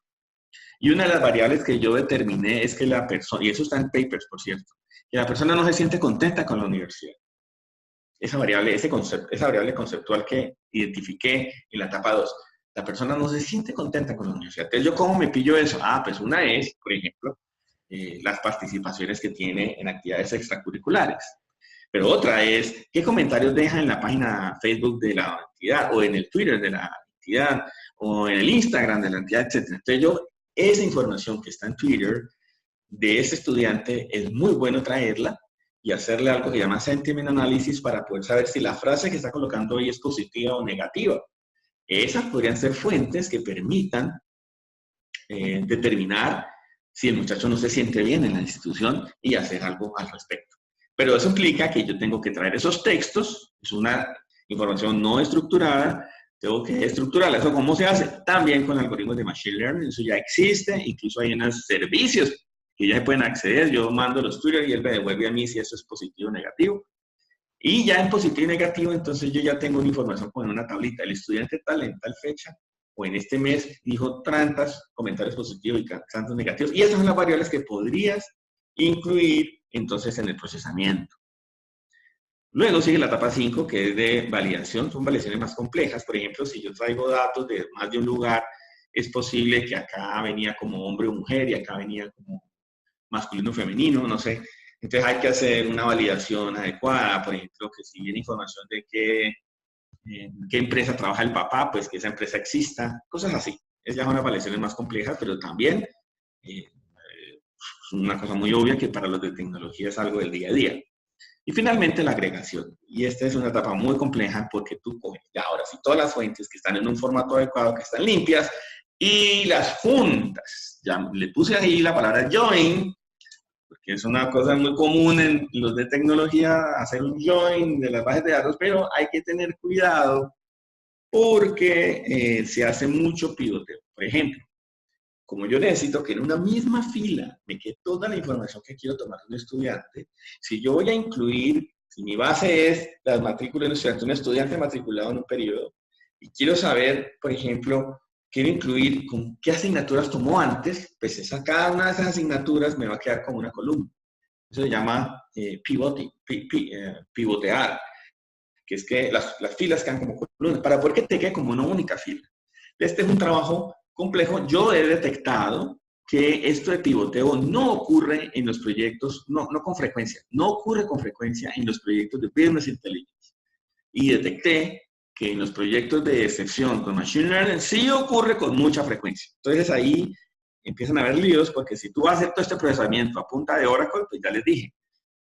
y una de las variables que yo determiné es que la persona, y eso está en papers, por cierto, que la persona no se siente contenta con la universidad. Esa variable, esa variable conceptual que identifiqué en la etapa 2, la persona no se siente contenta con la universidad. Entonces, ¿yo cómo me pillo eso? Ah, pues una es, por ejemplo, las participaciones que tiene en actividades extracurriculares. Pero otra es, ¿qué comentarios deja en la página Facebook de la entidad, o en el Twitter de la entidad, o en el Instagram de la entidad, etcétera? Entonces, esa información que está en Twitter de ese estudiante es muy bueno traerla y hacerle algo que llama sentiment analysis para poder saber si la frase que está colocando ahí es positiva o negativa. Esas podrían ser fuentes que permitan determinar si el muchacho no se siente bien en la institución y hacer algo al respecto. Pero eso implica que yo tengo que traer esos textos, es una información no estructurada, tengo que estructurarla. ¿Eso cómo se hace? También con algoritmos de Machine Learning, eso ya existe, incluso hay unos servicios que ya se pueden acceder, yo mando los Twitter y él me devuelve a mí si eso es positivo o negativo. Y ya en positivo y negativo, entonces yo ya tengo una información con una tablita. El estudiante tal en tal fecha o en este mes dijo tantos comentarios positivos y tantos negativos. Y esas son las variables que podrías incluir entonces en el procesamiento. Luego sigue la etapa 5, que es de validación. Son validaciones más complejas. Por ejemplo, si yo traigo datos de más de un lugar, es posible que acá venía como hombre o mujer y acá venía como masculino o femenino, no sé. Entonces hay que hacer una validación adecuada. Por ejemplo, que si viene información de en qué empresa trabaja el papá, pues que esa empresa exista. Cosas así. Es ya unas validaciones más complejas, pero también es una cosa muy obvia que para los de tecnología es algo del día a día. Y finalmente la agregación. Y esta es una etapa muy compleja porque tú coges ya ahora sí todas las fuentes que están en un formato adecuado, que están limpias, y las juntas. Ya le puse ahí la palabra join, porque es una cosa muy común en los de tecnología hacer un join de las bases de datos, pero hay que tener cuidado porque se hace mucho pivoteo. Por ejemplo, como yo necesito que en una misma fila me quede toda la información que quiero tomar de un estudiante, si yo voy a incluir, si mi base es las matrículas de un estudiante matriculado en un periodo, y quiero saber, por ejemplo, quiero incluir con qué asignaturas tomó antes, pues cada una de esas asignaturas me va a quedar como una columna. Eso se llama pivotear, que es que las filas quedan como columnas, para poder que te quede como una única fila. Este es un trabajo complejo. Yo he detectado que esto de pivoteo no ocurre en los proyectos, no con frecuencia, no ocurre con frecuencia en los proyectos de Business Intelligence. Y detecté que en los proyectos de excepción con Machine Learning sí ocurre con mucha frecuencia. Entonces ahí empiezan a haber líos porque si tú vas a hacer todo este procesamiento a punta de Oracle, pues ya les dije,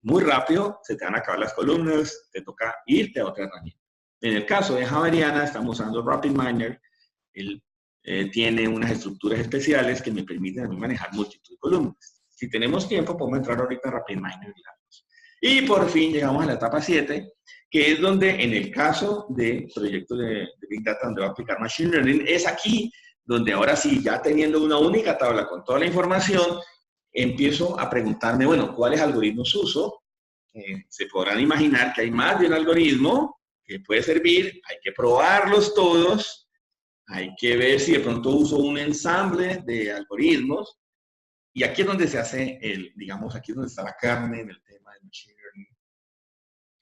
muy rápido se te van a acabar las columnas, te toca irte a otra herramienta. En el caso de Javeriana, estamos usando RapidMiner. Él tiene unas estructuras especiales que me permiten a mí manejar multitud de columnas. Si tenemos tiempo, podemos entrar ahorita a RapidMiner. Y por fin llegamos a la etapa 7, que es donde en el caso de proyectos de Big Data, donde va a aplicar Machine Learning, es aquí donde ahora sí, ya teniendo una única tabla con toda la información, empiezo a preguntarme, bueno, ¿cuáles algoritmos uso? Se podrán imaginar que hay más de un algoritmo que puede servir, hay que probarlos todos, hay que ver si de pronto uso un ensamble de algoritmos, y aquí es donde se hace digamos, aquí es donde está la carne en el tema de Machine Learning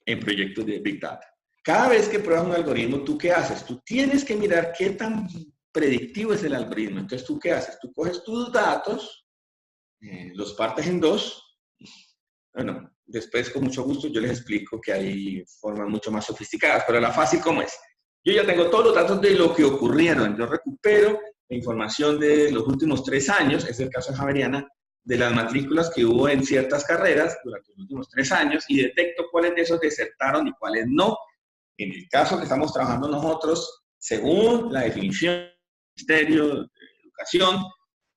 en proyectos de Big Data. Cada vez que pruebas un algoritmo, ¿tú qué haces? Tú tienes que mirar qué tan predictivo es el algoritmo. Entonces, ¿tú qué haces? Tú coges tus datos, los partes en dos. Bueno, después con mucho gusto yo les explico que hay formas mucho más sofisticadas, pero la fácil, ¿cómo es? Yo ya tengo todos los datos de lo que ocurrieron. Yo recupero la información de los últimos 3 años, es el caso de Javeriana, de las matrículas que hubo en ciertas carreras durante los últimos 3 años y detecto cuáles de esos desertaron y cuáles no. En el caso que estamos trabajando nosotros, según la definición del Ministerio de Educación,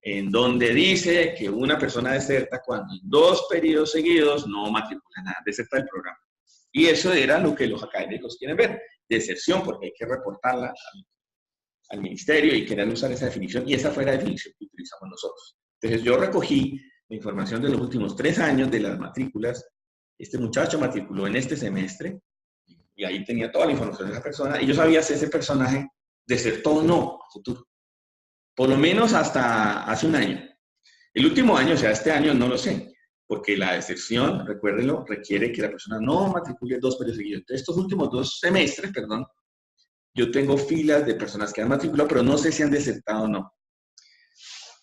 en donde dice que una persona deserta cuando en 2 periodos seguidos no matricula nada, deserta del programa. Y eso era lo que los académicos quieren ver, deserción, porque hay que reportarla al ministerio y querían usar esa definición, y esa fue la definición que utilizamos nosotros. Entonces yo recogí la información de los últimos 3 años de las matrículas. Este muchacho matriculó en este semestre, y ahí tenía toda la información de esa persona, y yo sabía si ese personaje desertó o no a futuro. Por lo menos hasta hace un año. El último año, o sea, este año, no lo sé, porque la deserción, recuérdenlo, requiere que la persona no matricule 2 periodos seguidos. Entonces, estos últimos 2 semestres, perdón, yo tengo filas de personas que han matriculado, pero no sé si han desertado o no.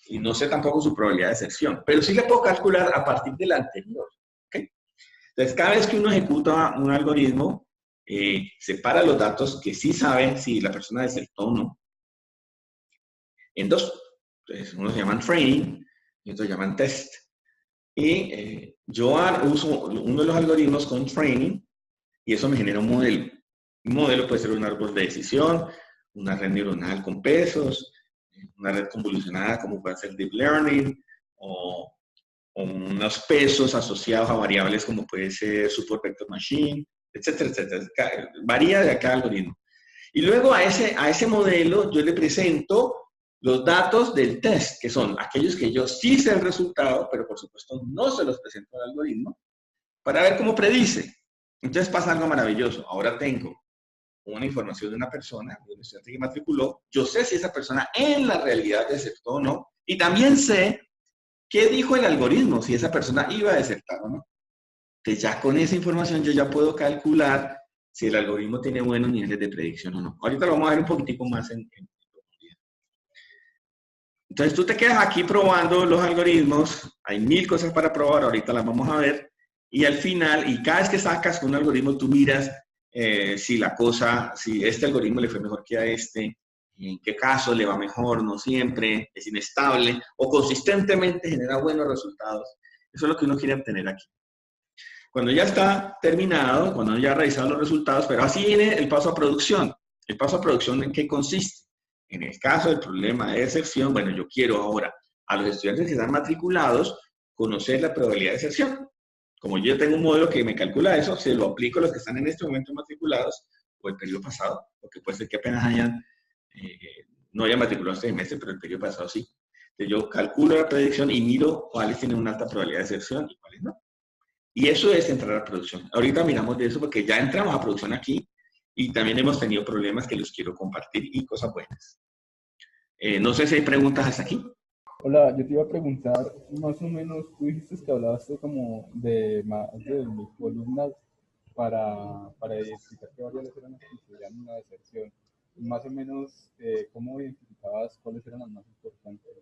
Y no sé tampoco su probabilidad de deserción, pero sí le puedo calcular a partir de la anterior. ¿Okay? Entonces, cada vez que uno ejecuta un algoritmo, separa los datos que sí sabe si la persona desertó o no en 2. Entonces, unos se llaman training y otros llaman test. Y yo uso uno de los algoritmos con training y eso me genera un modelo. Un modelo puede ser un árbol de decisión, una red neuronal con pesos, una red convolucionada como puede ser Deep Learning, o unos pesos asociados a variables como puede ser Support Vector Machine, etcétera, etcétera. Varía de cada algoritmo. Y luego a ese modelo yo le presento los datos del test, que son aquellos que yo sí sé el resultado, pero por supuesto no se los presento al algoritmo, para ver cómo predice. Entonces pasa algo maravilloso. Ahora tengo una información de una persona, de un estudiante que matriculó, yo sé si esa persona en la realidad desertó o no, y también sé ¿Qué dijo el algoritmo? Si esa persona iba a desertar o no. Entonces ya con esa información yo ya puedo calcular si el algoritmo tiene buenos niveles de predicción o no. Ahorita lo vamos a ver un poquitico más en profundidad. Entonces tú te quedas aquí probando los algoritmos, hay 1000 cosas para probar, ahorita las vamos a ver, y al final, y cada vez que sacas un algoritmo, tú miras si este algoritmo le fue mejor que a este, en qué caso le va mejor, no siempre, es inestable, o consistentemente genera buenos resultados. Eso es lo que uno quiere obtener aquí. Cuando ya está terminado, cuando ya ha revisado los resultados, pero así viene el paso a producción. ¿El paso a producción en qué consiste? En el caso del problema de deserción, bueno, yo quiero ahora a los estudiantes que están matriculados conocer la probabilidad de deserción. Como yo tengo un modelo que me calcula eso, se lo aplico a los que están en este momento matriculados o el periodo pasado, porque puede ser que apenas no hayan matriculado este semestre, pero el periodo pasado sí. Entonces yo calculo la predicción y miro cuáles tienen una alta probabilidad de deserción y cuáles no. Y eso es entrar a producción. Ahorita miramos de eso porque ya entramos a producción aquí y también hemos tenido problemas que los quiero compartir y cosas buenas. No sé si hay preguntas hasta aquí. Hola, yo te iba a preguntar, más o menos, tú dijiste que hablabas como de más de 1000 columnas para identificar qué variables eran las que incluían una deserción. Más o menos, ¿cómo identificabas cuáles eran las más importantes?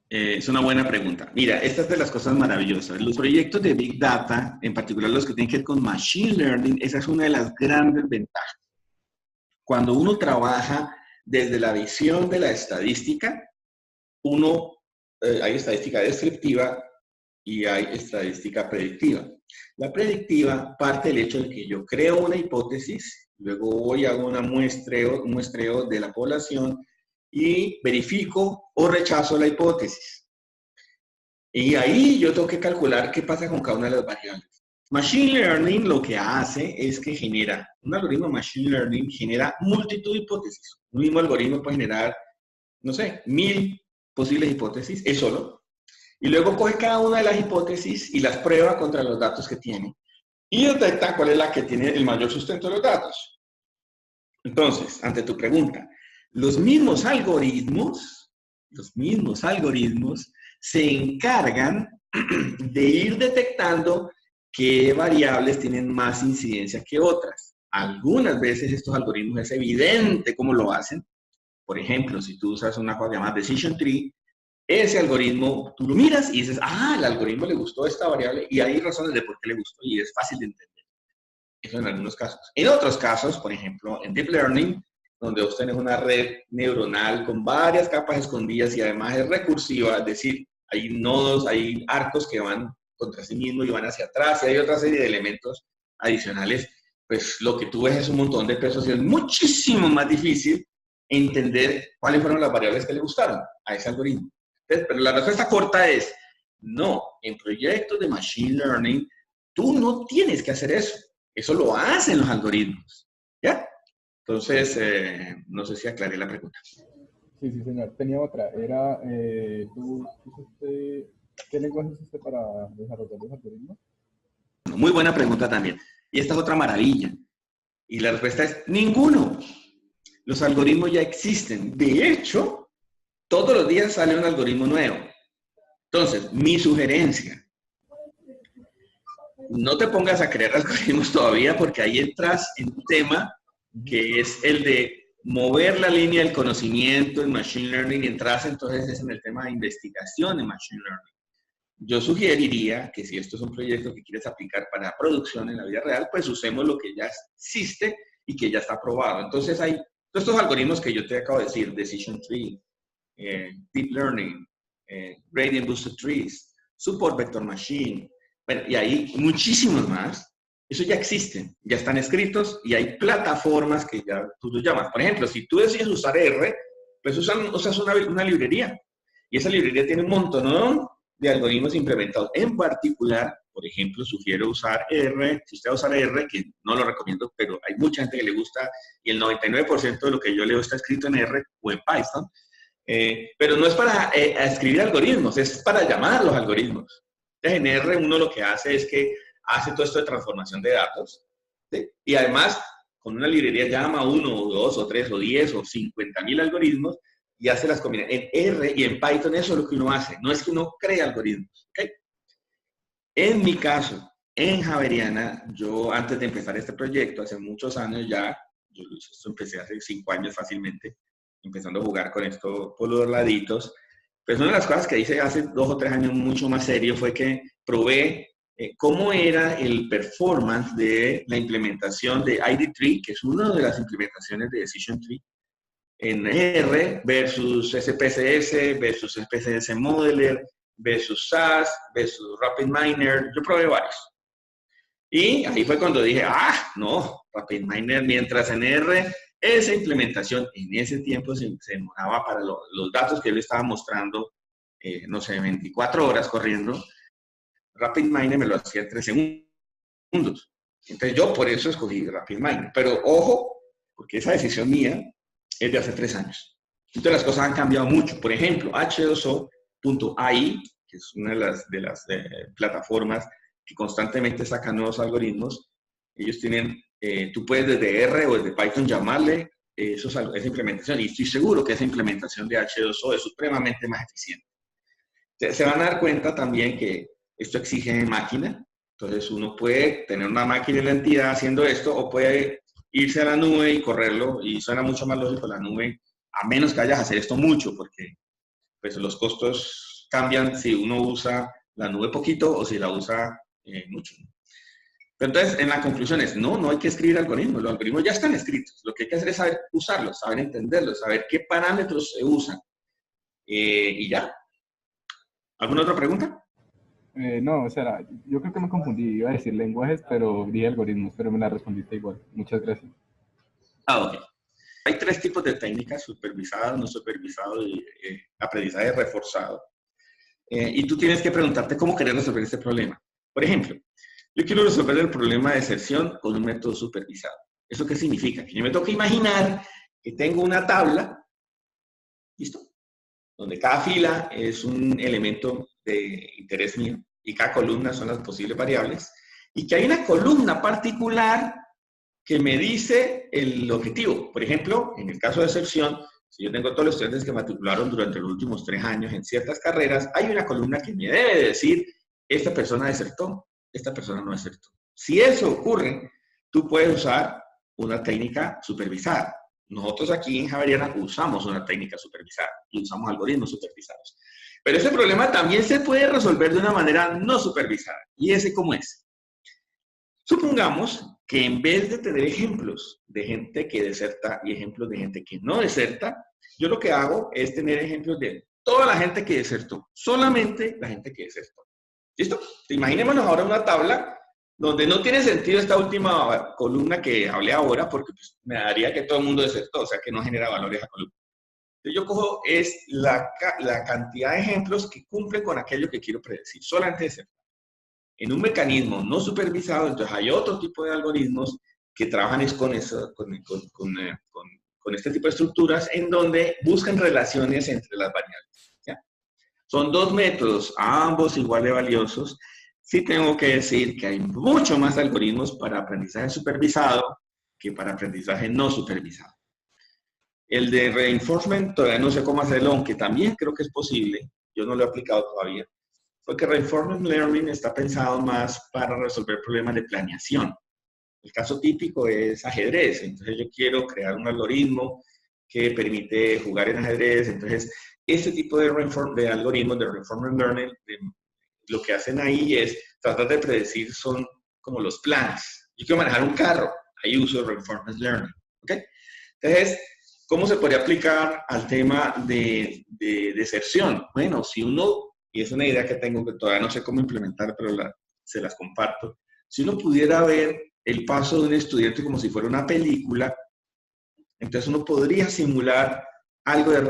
Es una buena pregunta. Mira, esta es de las cosas maravillosas. Los proyectos de Big Data, en particular los que tienen que ver con Machine Learning, esa es una de las grandes ventajas. Cuando uno trabaja desde la visión de la estadística, hay estadística descriptiva y hay estadística predictiva. La predictiva parte del hecho de que yo creo una hipótesis, luego voy a hago un muestreo de la población y verifico o rechazo la hipótesis. Y ahí yo tengo que calcular qué pasa con cada una de las variables. Machine Learning lo que hace es que un algoritmo de Machine Learning genera multitud de hipótesis. Un mismo algoritmo puede generar, no sé, 1000 posibles hipótesis, es solo. Y luego coge cada una de las hipótesis y las prueba contra los datos que tiene. Y detecta cuál es la que tiene el mayor sustento de los datos. Entonces, ante tu pregunta, los mismos algoritmos se encargan de ir detectando qué variables tienen más incidencia que otras. Algunas veces estos algoritmos es evidente cómo lo hacen. Por ejemplo, si tú usas una cosa llamada Decision Tree, ese algoritmo, tú lo miras y dices, al algoritmo le gustó esta variable y hay razones de por qué le gustó y es fácil de entender. Eso en algunos casos. En otros casos, por ejemplo, en Deep Learning, donde vos tenés una red neuronal con varias capas escondidas y además es recursiva, es decir, hay nodos, hay arcos que van contra sí mismos y van hacia atrás, y hay otra serie de elementos adicionales, pues lo que tú ves es un montón de pesos y es muchísimo más difícil entender cuáles fueron las variables que le gustaron a ese algoritmo. Entonces, pero la respuesta corta es, no, en proyectos de Machine Learning, tú no tienes que hacer eso. Eso lo hacen los algoritmos. ¿Ya? Entonces, no sé si aclaré la pregunta. Sí, sí, señor. Tenía otra. Era, ¿qué lenguaje usaste para desarrollar los algoritmos? Muy buena pregunta también. Y esta es otra maravilla. Y la respuesta es ninguno. Los algoritmos ya existen. De hecho, todos los días sale un algoritmo nuevo. Entonces, mi sugerencia, no te pongas a crear algoritmos todavía porque ahí entras en un tema que es el de mover la línea del conocimiento en Machine Learning y entras entonces es en el tema de investigación en Machine Learning. Yo sugeriría que si esto es un proyecto que quieres aplicar para producción en la vida real, pues usemos lo que ya existe y que ya está aprobado. Entonces hay todos estos algoritmos que yo te acabo de decir, Decision Tree, Deep Learning, Gradient Boosted Trees, Support Vector Machine, bueno, y hay muchísimos más. Eso ya existen, ya están escritos y hay plataformas que ya tú los llamas. Por ejemplo, si tú decides usar R, pues usas una librería. Y esa librería tiene un montón de algoritmos implementados. En particular, por ejemplo, sugiero usar R. Si usted va a usar R, que no lo recomiendo, pero hay mucha gente que le gusta y el 99% de lo que yo leo está escrito en R o en Python. Pero no es para escribir algoritmos, es para llamar los algoritmos. Entonces, en R uno lo que hace es que hace todo esto de transformación de datos, ¿sí? Y además, con una librería llama 1 o 2 o 3 o 10 o 50,000 algoritmos y hace las combinaciones. En R y en Python eso es lo que uno hace, no es que uno crea algoritmos. ¿Okay? En mi caso, en Javeriana, yo antes de empezar este proyecto, hace muchos años ya, esto empecé hace 5 años fácilmente, empezando a jugar con esto por los laditos. Pues una de las cosas que hice hace 2 o 3 años mucho más serio fue que probé cómo era el performance de la implementación de ID3, que es una de las implementaciones de Decision Tree, en R versus SPSS, versus SPSS Modeler, versus SAS, versus RapidMiner. Yo probé varios. Y ahí fue cuando dije, no, RapidMiner, mientras en R, esa implementación en ese tiempo se demoraba para los datos que yo le estaba mostrando, no sé, 24 horas corriendo, RapidMiner me lo hacía en 3 segundos. Entonces yo por eso escogí RapidMiner. Pero ojo, porque esa decisión mía es de hace 3 años. Entonces las cosas han cambiado mucho. Por ejemplo, H2O.ai, que es una de las plataformas que constantemente sacan nuevos algoritmos, ellos tienen, tú puedes desde R o desde Python llamarle esa implementación, y estoy seguro que esa implementación de H2O es supremamente más eficiente. Se van a dar cuenta también que esto exige máquina, entonces uno puede tener una máquina en la entidad haciendo esto, o puede irse a la nube y correrlo, y suena mucho más lógico la nube, a menos que vayas a hacer esto mucho, porque pues, los costos cambian si uno usa la nube poquito o si la usa mucho. Pero entonces, en la conclusión es, no hay que escribir algoritmos, los algoritmos ya están escritos, lo que hay que hacer es saber usarlos, saber entenderlos, saber qué parámetros se usan, y ya. ¿Alguna otra pregunta? No, o sea, yo creo que me confundí, iba a decir lenguajes, pero dije algoritmos, pero me la respondiste igual. Muchas gracias. Ok. Hay 3 tipos de técnicas: supervisado, no supervisado y aprendizaje reforzado. Y tú tienes que preguntarte cómo querer resolver este problema. Por ejemplo, yo quiero resolver el problema de deserción con un método supervisado. ¿Eso qué significa? Que yo me tengo que imaginar que tengo una tabla, ¿listo? Donde cada fila es un elemento de interés mío y cada columna son las posibles variables, y que hay una columna particular que me dice el objetivo. Por ejemplo, en el caso de deserción, si yo tengo todos los estudiantes que matricularon durante los últimos 3 años en ciertas carreras, hay una columna que me debe decir, esta persona desertó, esta persona no desertó. Si eso ocurre, tú puedes usar una técnica supervisada. Nosotros aquí en Javeriana usamos una técnica supervisada y usamos algoritmos supervisados. Pero ese problema también se puede resolver de una manera no supervisada. ¿Y ese cómo es? Supongamos que en vez de tener ejemplos de gente que deserta y ejemplos de gente que no deserta, yo lo que hago es tener ejemplos de toda la gente que desertó, solamente la gente que desertó. ¿Listo? Imaginémonos ahora una tabla donde no tiene sentido esta última columna que hablé ahora, porque pues, me daría que todo el mundo desertó, o sea que no genera valor esa columna. Entonces yo cojo la cantidad de ejemplos que cumplen con aquello que quiero predecir, solamente desertar. En un mecanismo no supervisado, entonces hay otro tipo de algoritmos que trabajan con este tipo de estructuras en donde buscan relaciones entre las variables. ¿Ya? Son 2 métodos, ambos igual de valiosos. Sí tengo que decir que hay mucho más algoritmos para aprendizaje supervisado que para aprendizaje no supervisado. El de reinforcement todavía no sé cómo hacerlo, aunque también creo que es posible. Yo no lo he aplicado todavía. Porque reinforcement learning está pensado más para resolver problemas de planeación. El caso típico es ajedrez. Entonces yo quiero crear un algoritmo que permite jugar en ajedrez. Entonces, este tipo de algoritmos de reinforcement learning, lo que hacen ahí es tratar de predecir, son como los planes. Yo quiero manejar un carro, ahí uso reinforcement learning. ¿Okay? Entonces, ¿cómo se podría aplicar al tema de deserción? Bueno, si uno, y es una idea que tengo que todavía no sé cómo implementar, pero se las comparto, si uno pudiera ver el paso de un estudiante como si fuera una película, entonces uno podría simular algo de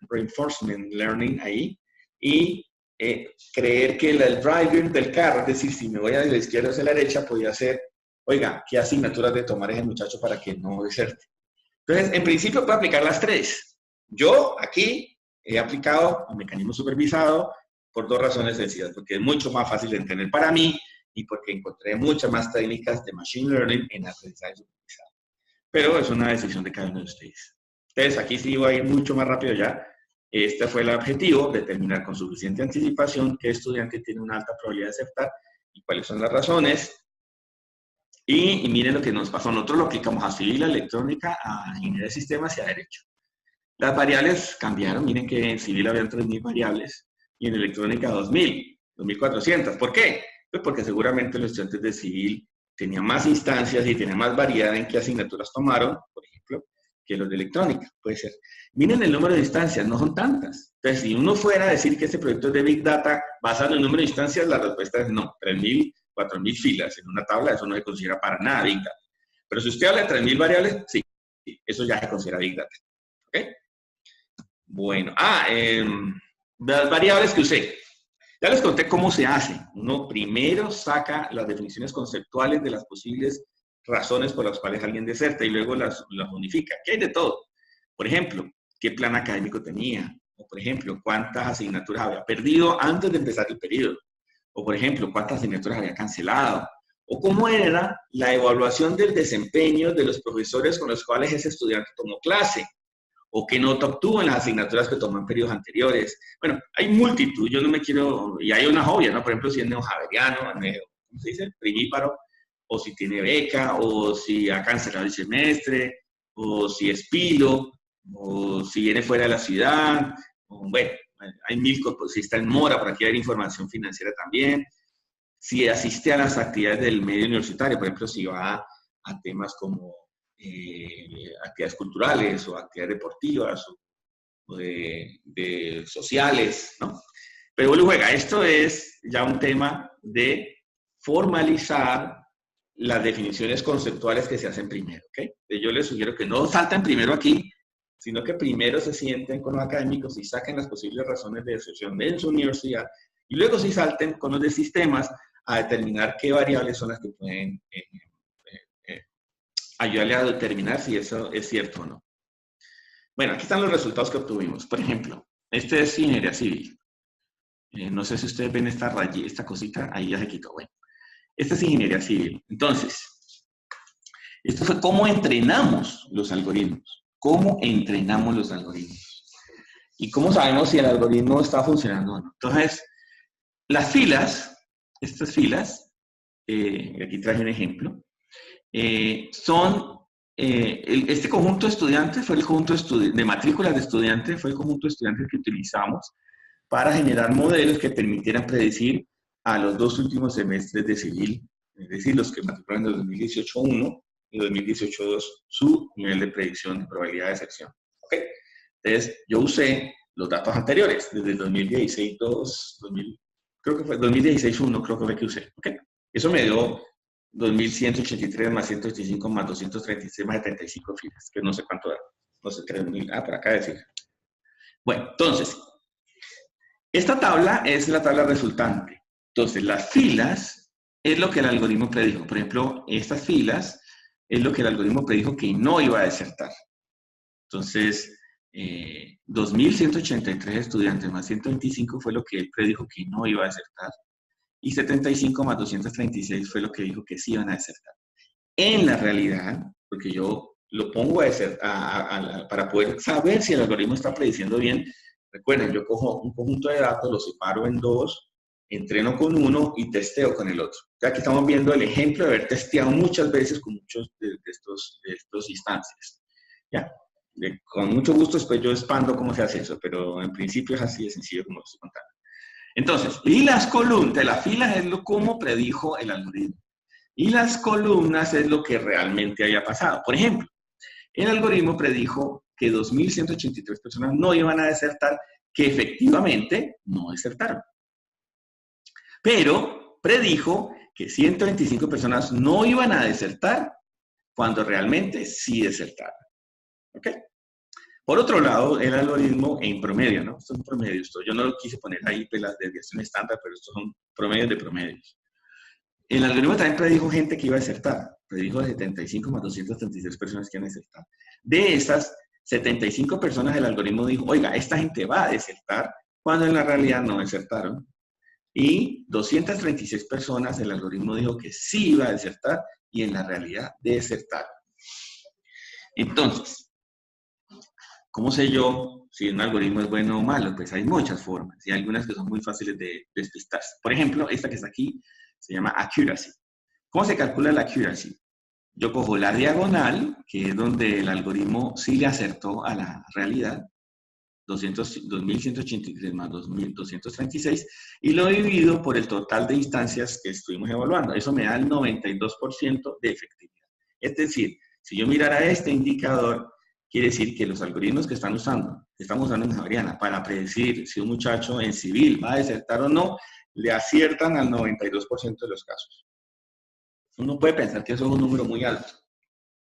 reinforcement learning ahí y creer que el driver del carro, es decir, si me voy a la izquierda o hacia la derecha, podría ser, oiga, ¿qué asignaturas de tomar ese muchacho para que no deserte? Entonces, en principio puedo aplicar las 3. Yo aquí he aplicado un mecanismo supervisado por 2 razones sencillas, porque es mucho más fácil de entender para mí y porque encontré muchas más técnicas de machine learning en aprendizaje supervisado. Pero es una decisión de cada uno de ustedes. Entonces, aquí sí voy a ir mucho más rápido ya. Este fue el objetivo, determinar con suficiente anticipación qué estudiante tiene una alta probabilidad de aceptar y cuáles son las razones. Y miren lo que nos pasó. Nosotros lo aplicamos a civil, a electrónica, a ingeniería de sistemas y a derecho. Las variables cambiaron. Miren que en civil habían 3.000 variables y en electrónica 2.000, 2.400. ¿Por qué? Pues porque seguramente los estudiantes de civil tenían más instancias y tenían más variedad en qué asignaturas tomaron, por ejemplo, que los de electrónica. Puede ser. Miren el número de instancias, no son tantas. Entonces, si uno fuera a decir que este proyecto es de Big Data basado en el número de instancias, la respuesta es no. 3.000, 4.000 filas en una tabla, eso no se considera para nada Big Data. Pero si usted habla de 3.000 variables, sí, eso ya se considera Big Data. ¿Ok? Bueno, las variables que usé. Ya les conté cómo se hace. Uno primero saca las definiciones conceptuales de las posibles razones por las cuales alguien deserta y luego las unifica. ¿Qué hay de todo? Por ejemplo, ¿qué plan académico tenía? O, por ejemplo, ¿cuántas asignaturas había perdido antes de empezar el periodo? O, por ejemplo, ¿cuántas asignaturas había cancelado? O cómo era la evaluación del desempeño de los profesores con los cuales ese estudiante tomó clase. O qué nota obtuvo en las asignaturas que tomó en periodos anteriores. Bueno, hay multitud, yo no me quiero, y hay unas obvias, ¿no? Por ejemplo, si es neojaveriano, ¿cómo se dice? Primíparo, o si tiene beca, o si ha cancelado el semestre, o si es pilo, o si viene fuera de la ciudad, o, bueno, hay mil cosas, si está en mora, por aquí hay información financiera también, si asiste a las actividades del medio universitario, por ejemplo, si va a temas como actividades culturales o actividades deportivas o de sociales, ¿no? Pero bueno, juega, esto es ya un tema de formalizar las definiciones conceptuales que se hacen primero, ¿ok? Yo les sugiero que no salten primero aquí, sino que primero se sienten con los académicos y saquen las posibles razones de excepción en su universidad y luego sí salten con los de sistemas a determinar qué variables son las que pueden ayudarle a determinar si eso es cierto o no. Bueno, aquí están los resultados que obtuvimos. Por ejemplo, este es ingeniería civil. No sé si ustedes ven esta rayita, esta cosita, ahí ya se quitó. Bueno, esta es ingeniería civil. Entonces, esto fue cómo entrenamos los algoritmos. ¿Cómo entrenamos los algoritmos? Y cómo sabemos si el algoritmo está funcionando o no. Entonces, las filas, estas filas, aquí traje un ejemplo, este conjunto de estudiantes fue el conjunto de matrículas de estudiantes, fue el conjunto de estudiantes que utilizamos para generar modelos que permitieran predecir a los dos últimos semestres de civil, es decir, los que matricularon en 2018-1 y 2018-2, su nivel de predicción de probabilidad de excepción. ¿Ok? Entonces, yo usé los datos anteriores, desde el 2016-2, creo que fue 2016-1, creo que fue que usé. ¿Ok? Eso me dio 2.183 más 185 más 236 más 75 filas, que no sé cuánto da. No sé, 3.000. Por acá decir. Bueno, entonces, esta tabla es la tabla resultante. Entonces, las filas es lo que el algoritmo predijo. Por ejemplo, estas filas es lo que el algoritmo predijo que no iba a desertar. Entonces, 2.183 estudiantes más 125 fue lo que él predijo que no iba a desertar. Y 75 más 236 fue lo que dijo que sí iban a desertar. En la realidad, porque yo lo pongo a desertar, para poder saber si el algoritmo está prediciendo bien, recuerden, yo cojo un conjunto de datos, lo separo en dos, entreno con uno y testeo con el otro. Ya aquí estamos viendo el ejemplo de haber testeado muchas veces con muchos de estos instancias. ¿Ya? Con mucho gusto después yo expando cómo se hace eso, pero en principio es así de sencillo como lo estoy contando. Entonces, y las columnas, las filas es lo como predijo el algoritmo. Y las columnas es lo que realmente haya pasado. Por ejemplo, el algoritmo predijo que 2.183 personas no iban a desertar, que efectivamente no desertaron. Pero predijo que 125 personas no iban a desertar cuando realmente sí desertaron. ¿Ok? Por otro lado, el algoritmo en promedio, ¿no? Estos son promedios. Yo no lo quise poner ahí pues, las desviaciones estándar, pero estos son promedios de promedios. El algoritmo también predijo gente que iba a desertar. Predijo 75 más 236 personas que iban a desertar. De esas 75 personas, el algoritmo dijo, oiga, esta gente va a desertar, cuando en la realidad no desertaron. Y 236 personas, el algoritmo dijo que sí iba a desertar, y en la realidad desertaron. Entonces, ¿Cómo sé yo si un algoritmo es bueno o malo? Pues hay muchas formas y algunas que son muy fáciles de despistarse. Por ejemplo, esta que está aquí se llama accuracy. ¿Cómo se calcula la accuracy? Yo cojo la diagonal, que es donde el algoritmo sí le acertó a la realidad, 2183 más 2236, y lo divido por el total de instancias que estuvimos evaluando. Eso me da el 92% de efectividad. Es decir, si yo mirara este indicador, quiere decir que los algoritmos que estamos usando en Javeriana para predecir si un muchacho en civil va a desertar o no, le aciertan al 92% de los casos. Uno puede pensar que eso es un número muy alto.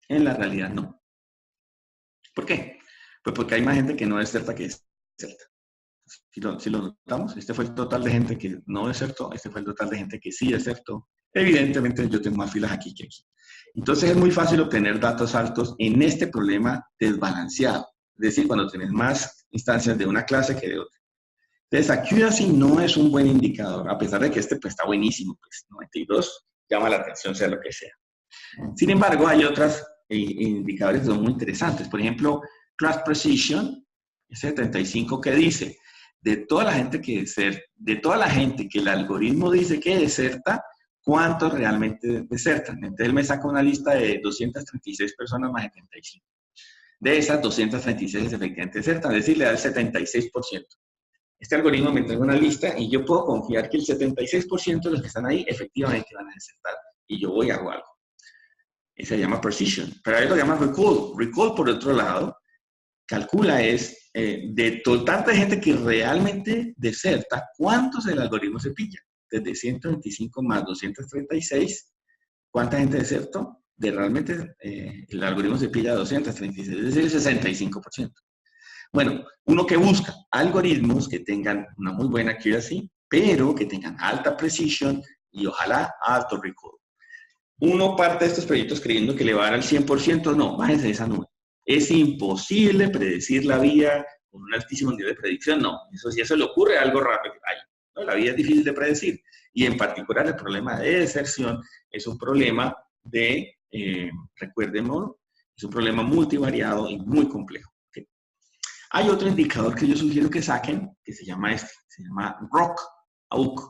En la realidad no. ¿Por qué? Pues porque hay más gente que no deserta que deserta. Si lo notamos, este fue el total de gente que no desertó, este fue el total de gente que sí desertó. Evidentemente yo tengo más filas aquí que aquí. Entonces es muy fácil obtener datos altos en este problema desbalanceado. Es decir, cuando tienes más instancias de una clase que de otra. Entonces, accuracy no es un buen indicador, a pesar de que este pues, está buenísimo, pues 92 llama la atención, sea lo que sea. Sin embargo, hay otros indicadores que son muy interesantes. Por ejemplo, class precision, ese 75 que dice, de toda la gente que el algoritmo dice que deserta, ¿cuántos realmente desertan? Entonces él me saca una lista de 236 personas más 75. De esas 236 efectivamente desertan, es decir, le da el 76%. Este algoritmo me entrega una lista y yo puedo confiar que el 76% de los que están ahí efectivamente van a desertar. Y yo voy a hago algo. Ese se llama precision. Pero ahí lo llaman recall. Recall, por otro lado, calcula de tanta gente que realmente deserta, ¿cuántos el algoritmo se pilla? Desde 125 más 236, ¿cuánta gente desertó? De realmente el algoritmo se pilla 236, es decir, el 65%. Bueno, uno que busca algoritmos que tengan una muy buena accuracy, pero que tengan alta precision y ojalá alto recall. Uno parte de estos proyectos creyendo que le va a dar al 100%, no, bájense de esa nube. Es imposible predecir la vida con un altísimo nivel de predicción, no. Si eso le ocurre, algo rápido hay. ¿No? La vida es difícil de predecir. Y en particular el problema de deserción es un problema de, recuérdenlo, es un problema multivariado y muy complejo. ¿Okay? Hay otro indicador que yo sugiero que saquen, que se llama ROC, AUC.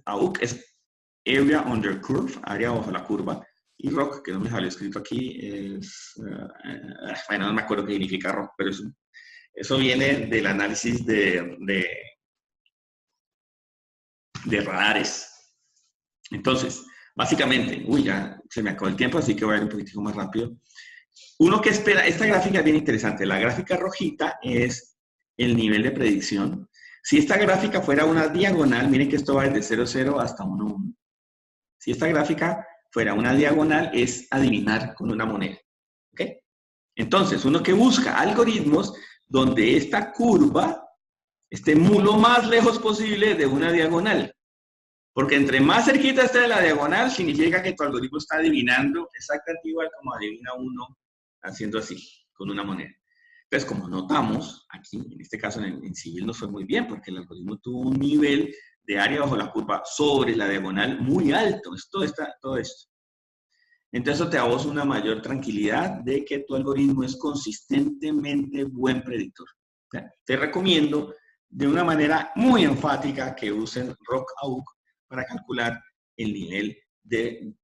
AUC es Area Under Curve, área bajo la curva, y ROC, que no me salió escrito aquí, es, bueno, no me acuerdo qué significa ROC, pero eso viene del análisis de radares. Entonces, básicamente, ya se me acabó el tiempo, así que voy a ir un poquitico más rápido. Uno que espera, esta gráfica es bien interesante, la gráfica rojita es el nivel de predicción. Si esta gráfica fuera una diagonal, miren que esto va desde 0, 0 hasta 1, 1. Si esta gráfica fuera una diagonal, es adivinar con una moneda. ¿Ok? Entonces, uno que busca algoritmos donde esta curva esté lo más lejos posible de una diagonal. Porque entre más cerquita esté de la diagonal, significa que tu algoritmo está adivinando exactamente igual como adivina uno haciendo así, con una moneda. Entonces, como notamos, aquí, en este caso en civil nos fue muy bien, porque el algoritmo tuvo un nivel de área bajo la curva sobre la diagonal muy alto. Todo esto. Entonces, eso te da a vos una mayor tranquilidad de que tu algoritmo es consistentemente buen predictor. Te recomiendo de una manera muy enfática que usen ROC-AUC para calcular el nivel de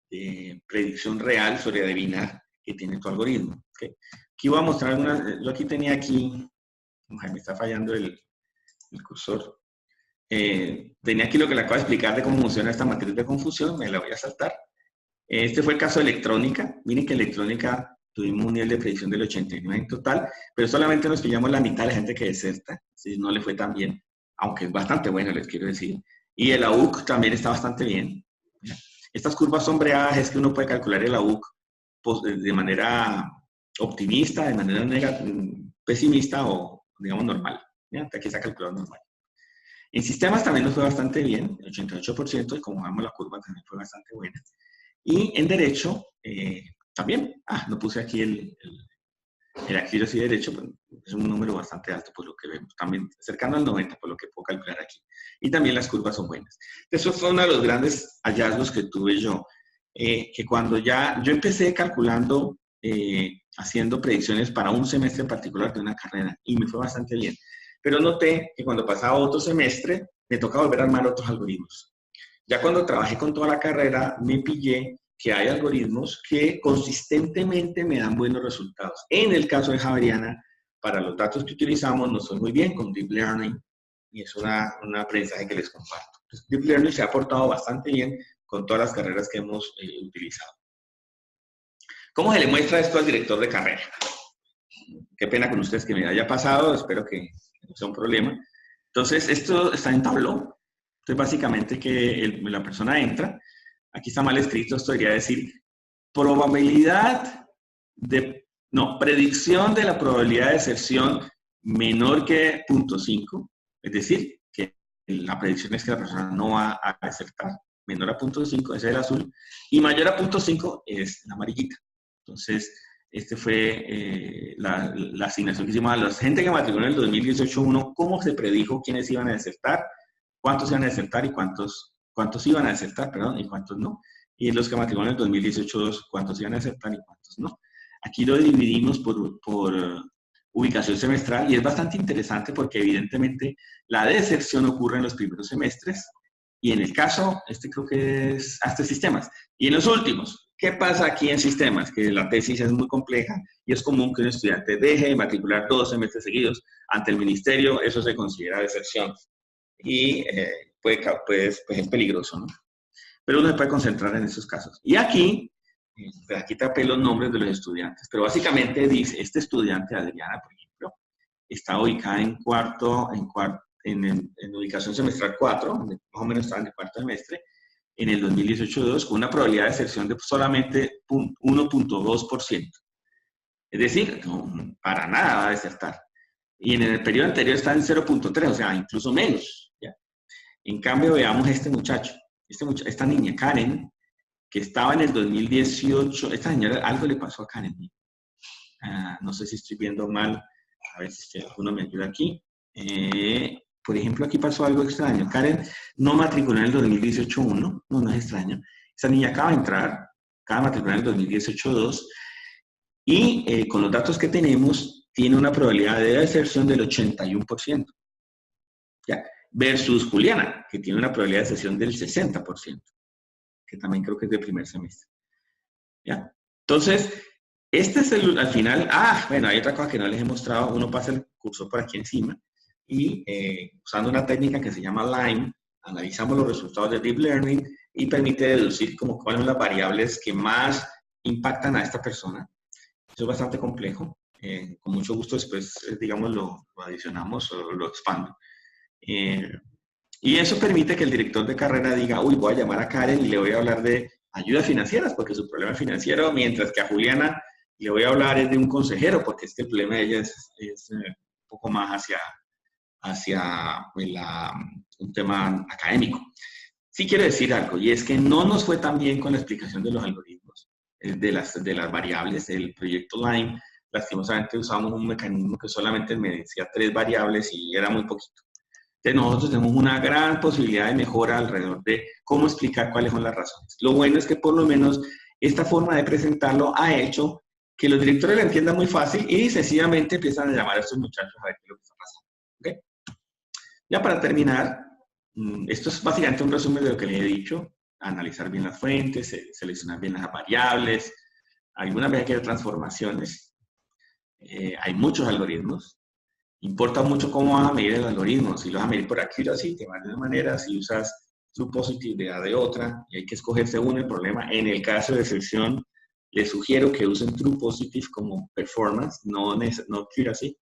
predicción real sobre adivinar que tiene tu algoritmo. ¿Okay? Aquí voy a mostrar yo aquí tenía me está fallando el cursor. Tenía aquí lo que le acabo de explicar de cómo funciona esta matriz de confusión, me la voy a saltar. Este fue el caso de electrónica. Miren que electrónica tuvimos un nivel de predicción del 89 en total, pero solamente nos pillamos la mitad de la gente que deserta, si no le fue tan bien, aunque es bastante bueno, les quiero decir. Y el AUC también está bastante bien. Estas curvas sombreadas es que uno puede calcular el AUC de manera optimista, de manera pesimista o, digamos, normal. Aquí está calculado normal. En sistemas también nos fue bastante bien, el 88%, y como vemos la curva también fue bastante buena. Y en derecho, también, no puse aquí el accuracy de derecho, pero es un número bastante alto por lo que vemos, también cercano al 90 por lo que puedo calcular aquí. Y también las curvas son buenas. Eso fue uno de los grandes hallazgos que tuve yo, que cuando yo empecé calculando haciendo predicciones para un semestre en particular de una carrera y me fue bastante bien. Pero noté que cuando pasaba otro semestre, me tocaba volver a armar otros algoritmos. Ya cuando trabajé con toda la carrera, me pillé que hay algoritmos que consistentemente me dan buenos resultados. En el caso de Javeriana, para los datos que utilizamos, nos fue muy bien con Deep Learning y es un aprendizaje que les comparto. Entonces, Deep Learning se ha portado bastante bien con todas las carreras que hemos utilizado. ¿Cómo se le muestra esto al director de carrera? Qué pena con ustedes que me haya pasado, espero que no sea un problema. Entonces, esto está en Tableau. Entonces, básicamente que la persona entra, aquí está mal escrito, esto debería decir predicción de la probabilidad de deserción menor que 0.5, es decir, que la predicción es que la persona no va a desertar, menor a 0.5, ese es el azul, y mayor a 0.5 es la amarillita. Entonces, este fue la asignación que hicimos a la gente que matriculó en el 2018-1, cómo se predijo quiénes iban a desertar, cuántos iban a desertar y cuántos iban a desertar, perdón, y cuántos no. Y los que matricularon en el 2018, cuántos iban a desertar y cuántos no. Aquí lo dividimos por ubicación semestral y es bastante interesante porque evidentemente la deserción ocurre en los primeros semestres y en el caso, creo que es hasta sistemas. Y en los últimos, ¿qué pasa aquí en sistemas? Que la tesis es muy compleja y es común que un estudiante deje de matricular 2 semestres seguidos ante el ministerio, eso se considera deserción. Y pues es peligroso, ¿no? Pero uno se puede concentrar en esos casos. Y aquí tapé los nombres de los estudiantes, pero básicamente dice, este estudiante, Adriana, por ejemplo, está ubicada en ubicación semestral 4, más o menos estaba en el cuarto semestre, en el 2018-2, con una probabilidad de deserción de solamente 1.2%. Es decir, no, para nada va a desertar. Y en el periodo anterior está en 0.3, o sea, incluso menos. ¿Ya? En cambio, veamos este muchacho, esta niña, Karen, que estaba en el 2018, esta señora, algo le pasó a Karen. No sé si estoy viendo mal, a ver si alguno me ayuda aquí. Por ejemplo, aquí pasó algo extraño. Karen no matriculó en el 2018-1, no es extraño. Esta niña acaba de entrar, acaba de matricular en el 2018-2, y con los datos que tenemos, tiene una probabilidad de deserción del 81%. ¿Ya? Versus Juliana, que tiene una probabilidad de deserción del 60%, que también creo que es de primer semestre. ¿Ya? Entonces, este es al final, bueno, hay otra cosa que no les he mostrado, uno pasa el cursor por aquí encima y usando una técnica que se llama LIME, analizamos los resultados de Deep Learning y permite deducir como cuáles son las variables que más impactan a esta persona. Eso es bastante complejo. Con mucho gusto después, digamos, lo adicionamos o lo expando. Y eso permite que el director de carrera diga, voy a llamar a Karen y le voy a hablar de ayudas financieras porque su problema es financiero, mientras que a Juliana le voy a hablar de un consejero porque el problema de ella es un poco más hacia un tema académico. Sí quiero decir algo, y es que no nos fue tan bien con la explicación de los algoritmos, de las variables. El proyecto LIME, lastimosamente usamos un mecanismo que solamente me decía 3 variables y era muy poquito. Entonces nosotros tenemos una gran posibilidad de mejora alrededor de cómo explicar cuáles son las razones. Lo bueno es que por lo menos esta forma de presentarlo ha hecho que los directores lo entiendan muy fácil y sencillamente empiezan a llamar a estos muchachos a ver qué es lo que está pasando. ¿Okay? Ya para terminar, esto es básicamente un resumen de lo que les he dicho. Analizar bien las fuentes, seleccionar bien las variables. Algunas veces hay que hacer transformaciones. Hay muchos algoritmos. Importa mucho cómo vas a medir el algoritmo. Si lo vas a medir por accuracy, te va de una manera. Si usas true positive, te va de otra. Y hay que escoger según el problema. En el caso de excepción, les sugiero que usen true positive como performance, no accuracy.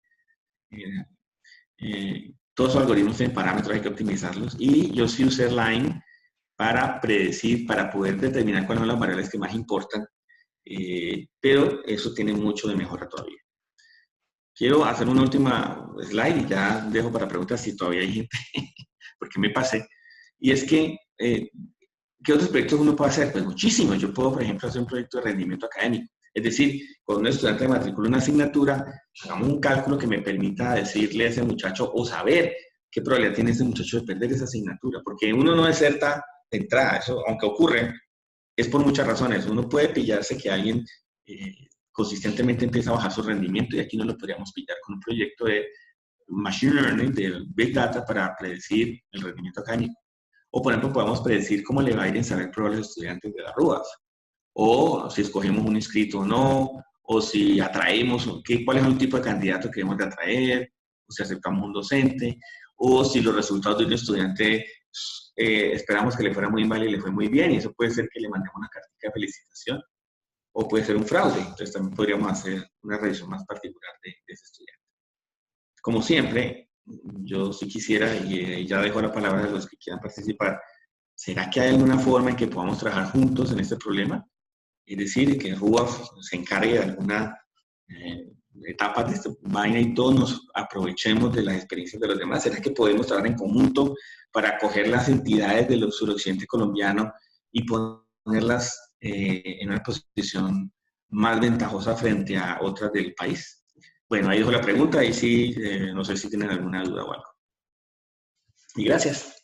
Todos los algoritmos tienen parámetros, hay que optimizarlos. Y yo sí usé LIME para predecir, para poder determinar cuáles son las variables que más importan. Pero eso tiene mucho de mejora todavía. Quiero hacer una última slide y ya dejo para preguntas si todavía hay gente, porque me pasé. Y es que, ¿qué otros proyectos uno puede hacer? Pues muchísimos. Yo puedo, por ejemplo, hacer un proyecto de rendimiento académico. Es decir, cuando un estudiante matricula una asignatura, hagamos un cálculo que me permita decirle a ese muchacho o saber qué probabilidad tiene ese muchacho de perder esa asignatura. Porque uno no deserta de entrada. Eso, aunque ocurre, es por muchas razones. Uno puede pillarse que alguien consistentemente empieza a bajar su rendimiento y aquí no lo podríamos pillar con un proyecto de Machine Learning, de Big Data para predecir el rendimiento académico. O, por ejemplo, podemos predecir cómo le va a ir en saber probar a los estudiantes de las RUAS, o si escogemos un inscrito o no, o si atraemos, cuál es el tipo de candidato que debemos de atraer, o si aceptamos un docente, o si los resultados de un estudiante esperamos que le fuera muy mal y le fue muy bien, y eso puede ser que le mandemos una carta de felicitación, o puede ser un fraude. Entonces también podríamos hacer una revisión más particular de ese estudiante. Como siempre, yo sí quisiera, y ya dejo la palabra a los que quieran participar, ¿será que hay alguna forma en que podamos trabajar juntos en este problema? Es decir, que RUAF se encargue de alguna etapa de esta vaina y todos nos aprovechemos de las experiencias de los demás. ¿Será que podemos trabajar en conjunto para acoger las entidades del suroccidente colombiano y ponerlas en una posición más ventajosa frente a otras del país? Bueno, ahí dejo la pregunta y sí, no sé si tienen alguna duda o algo. Y gracias.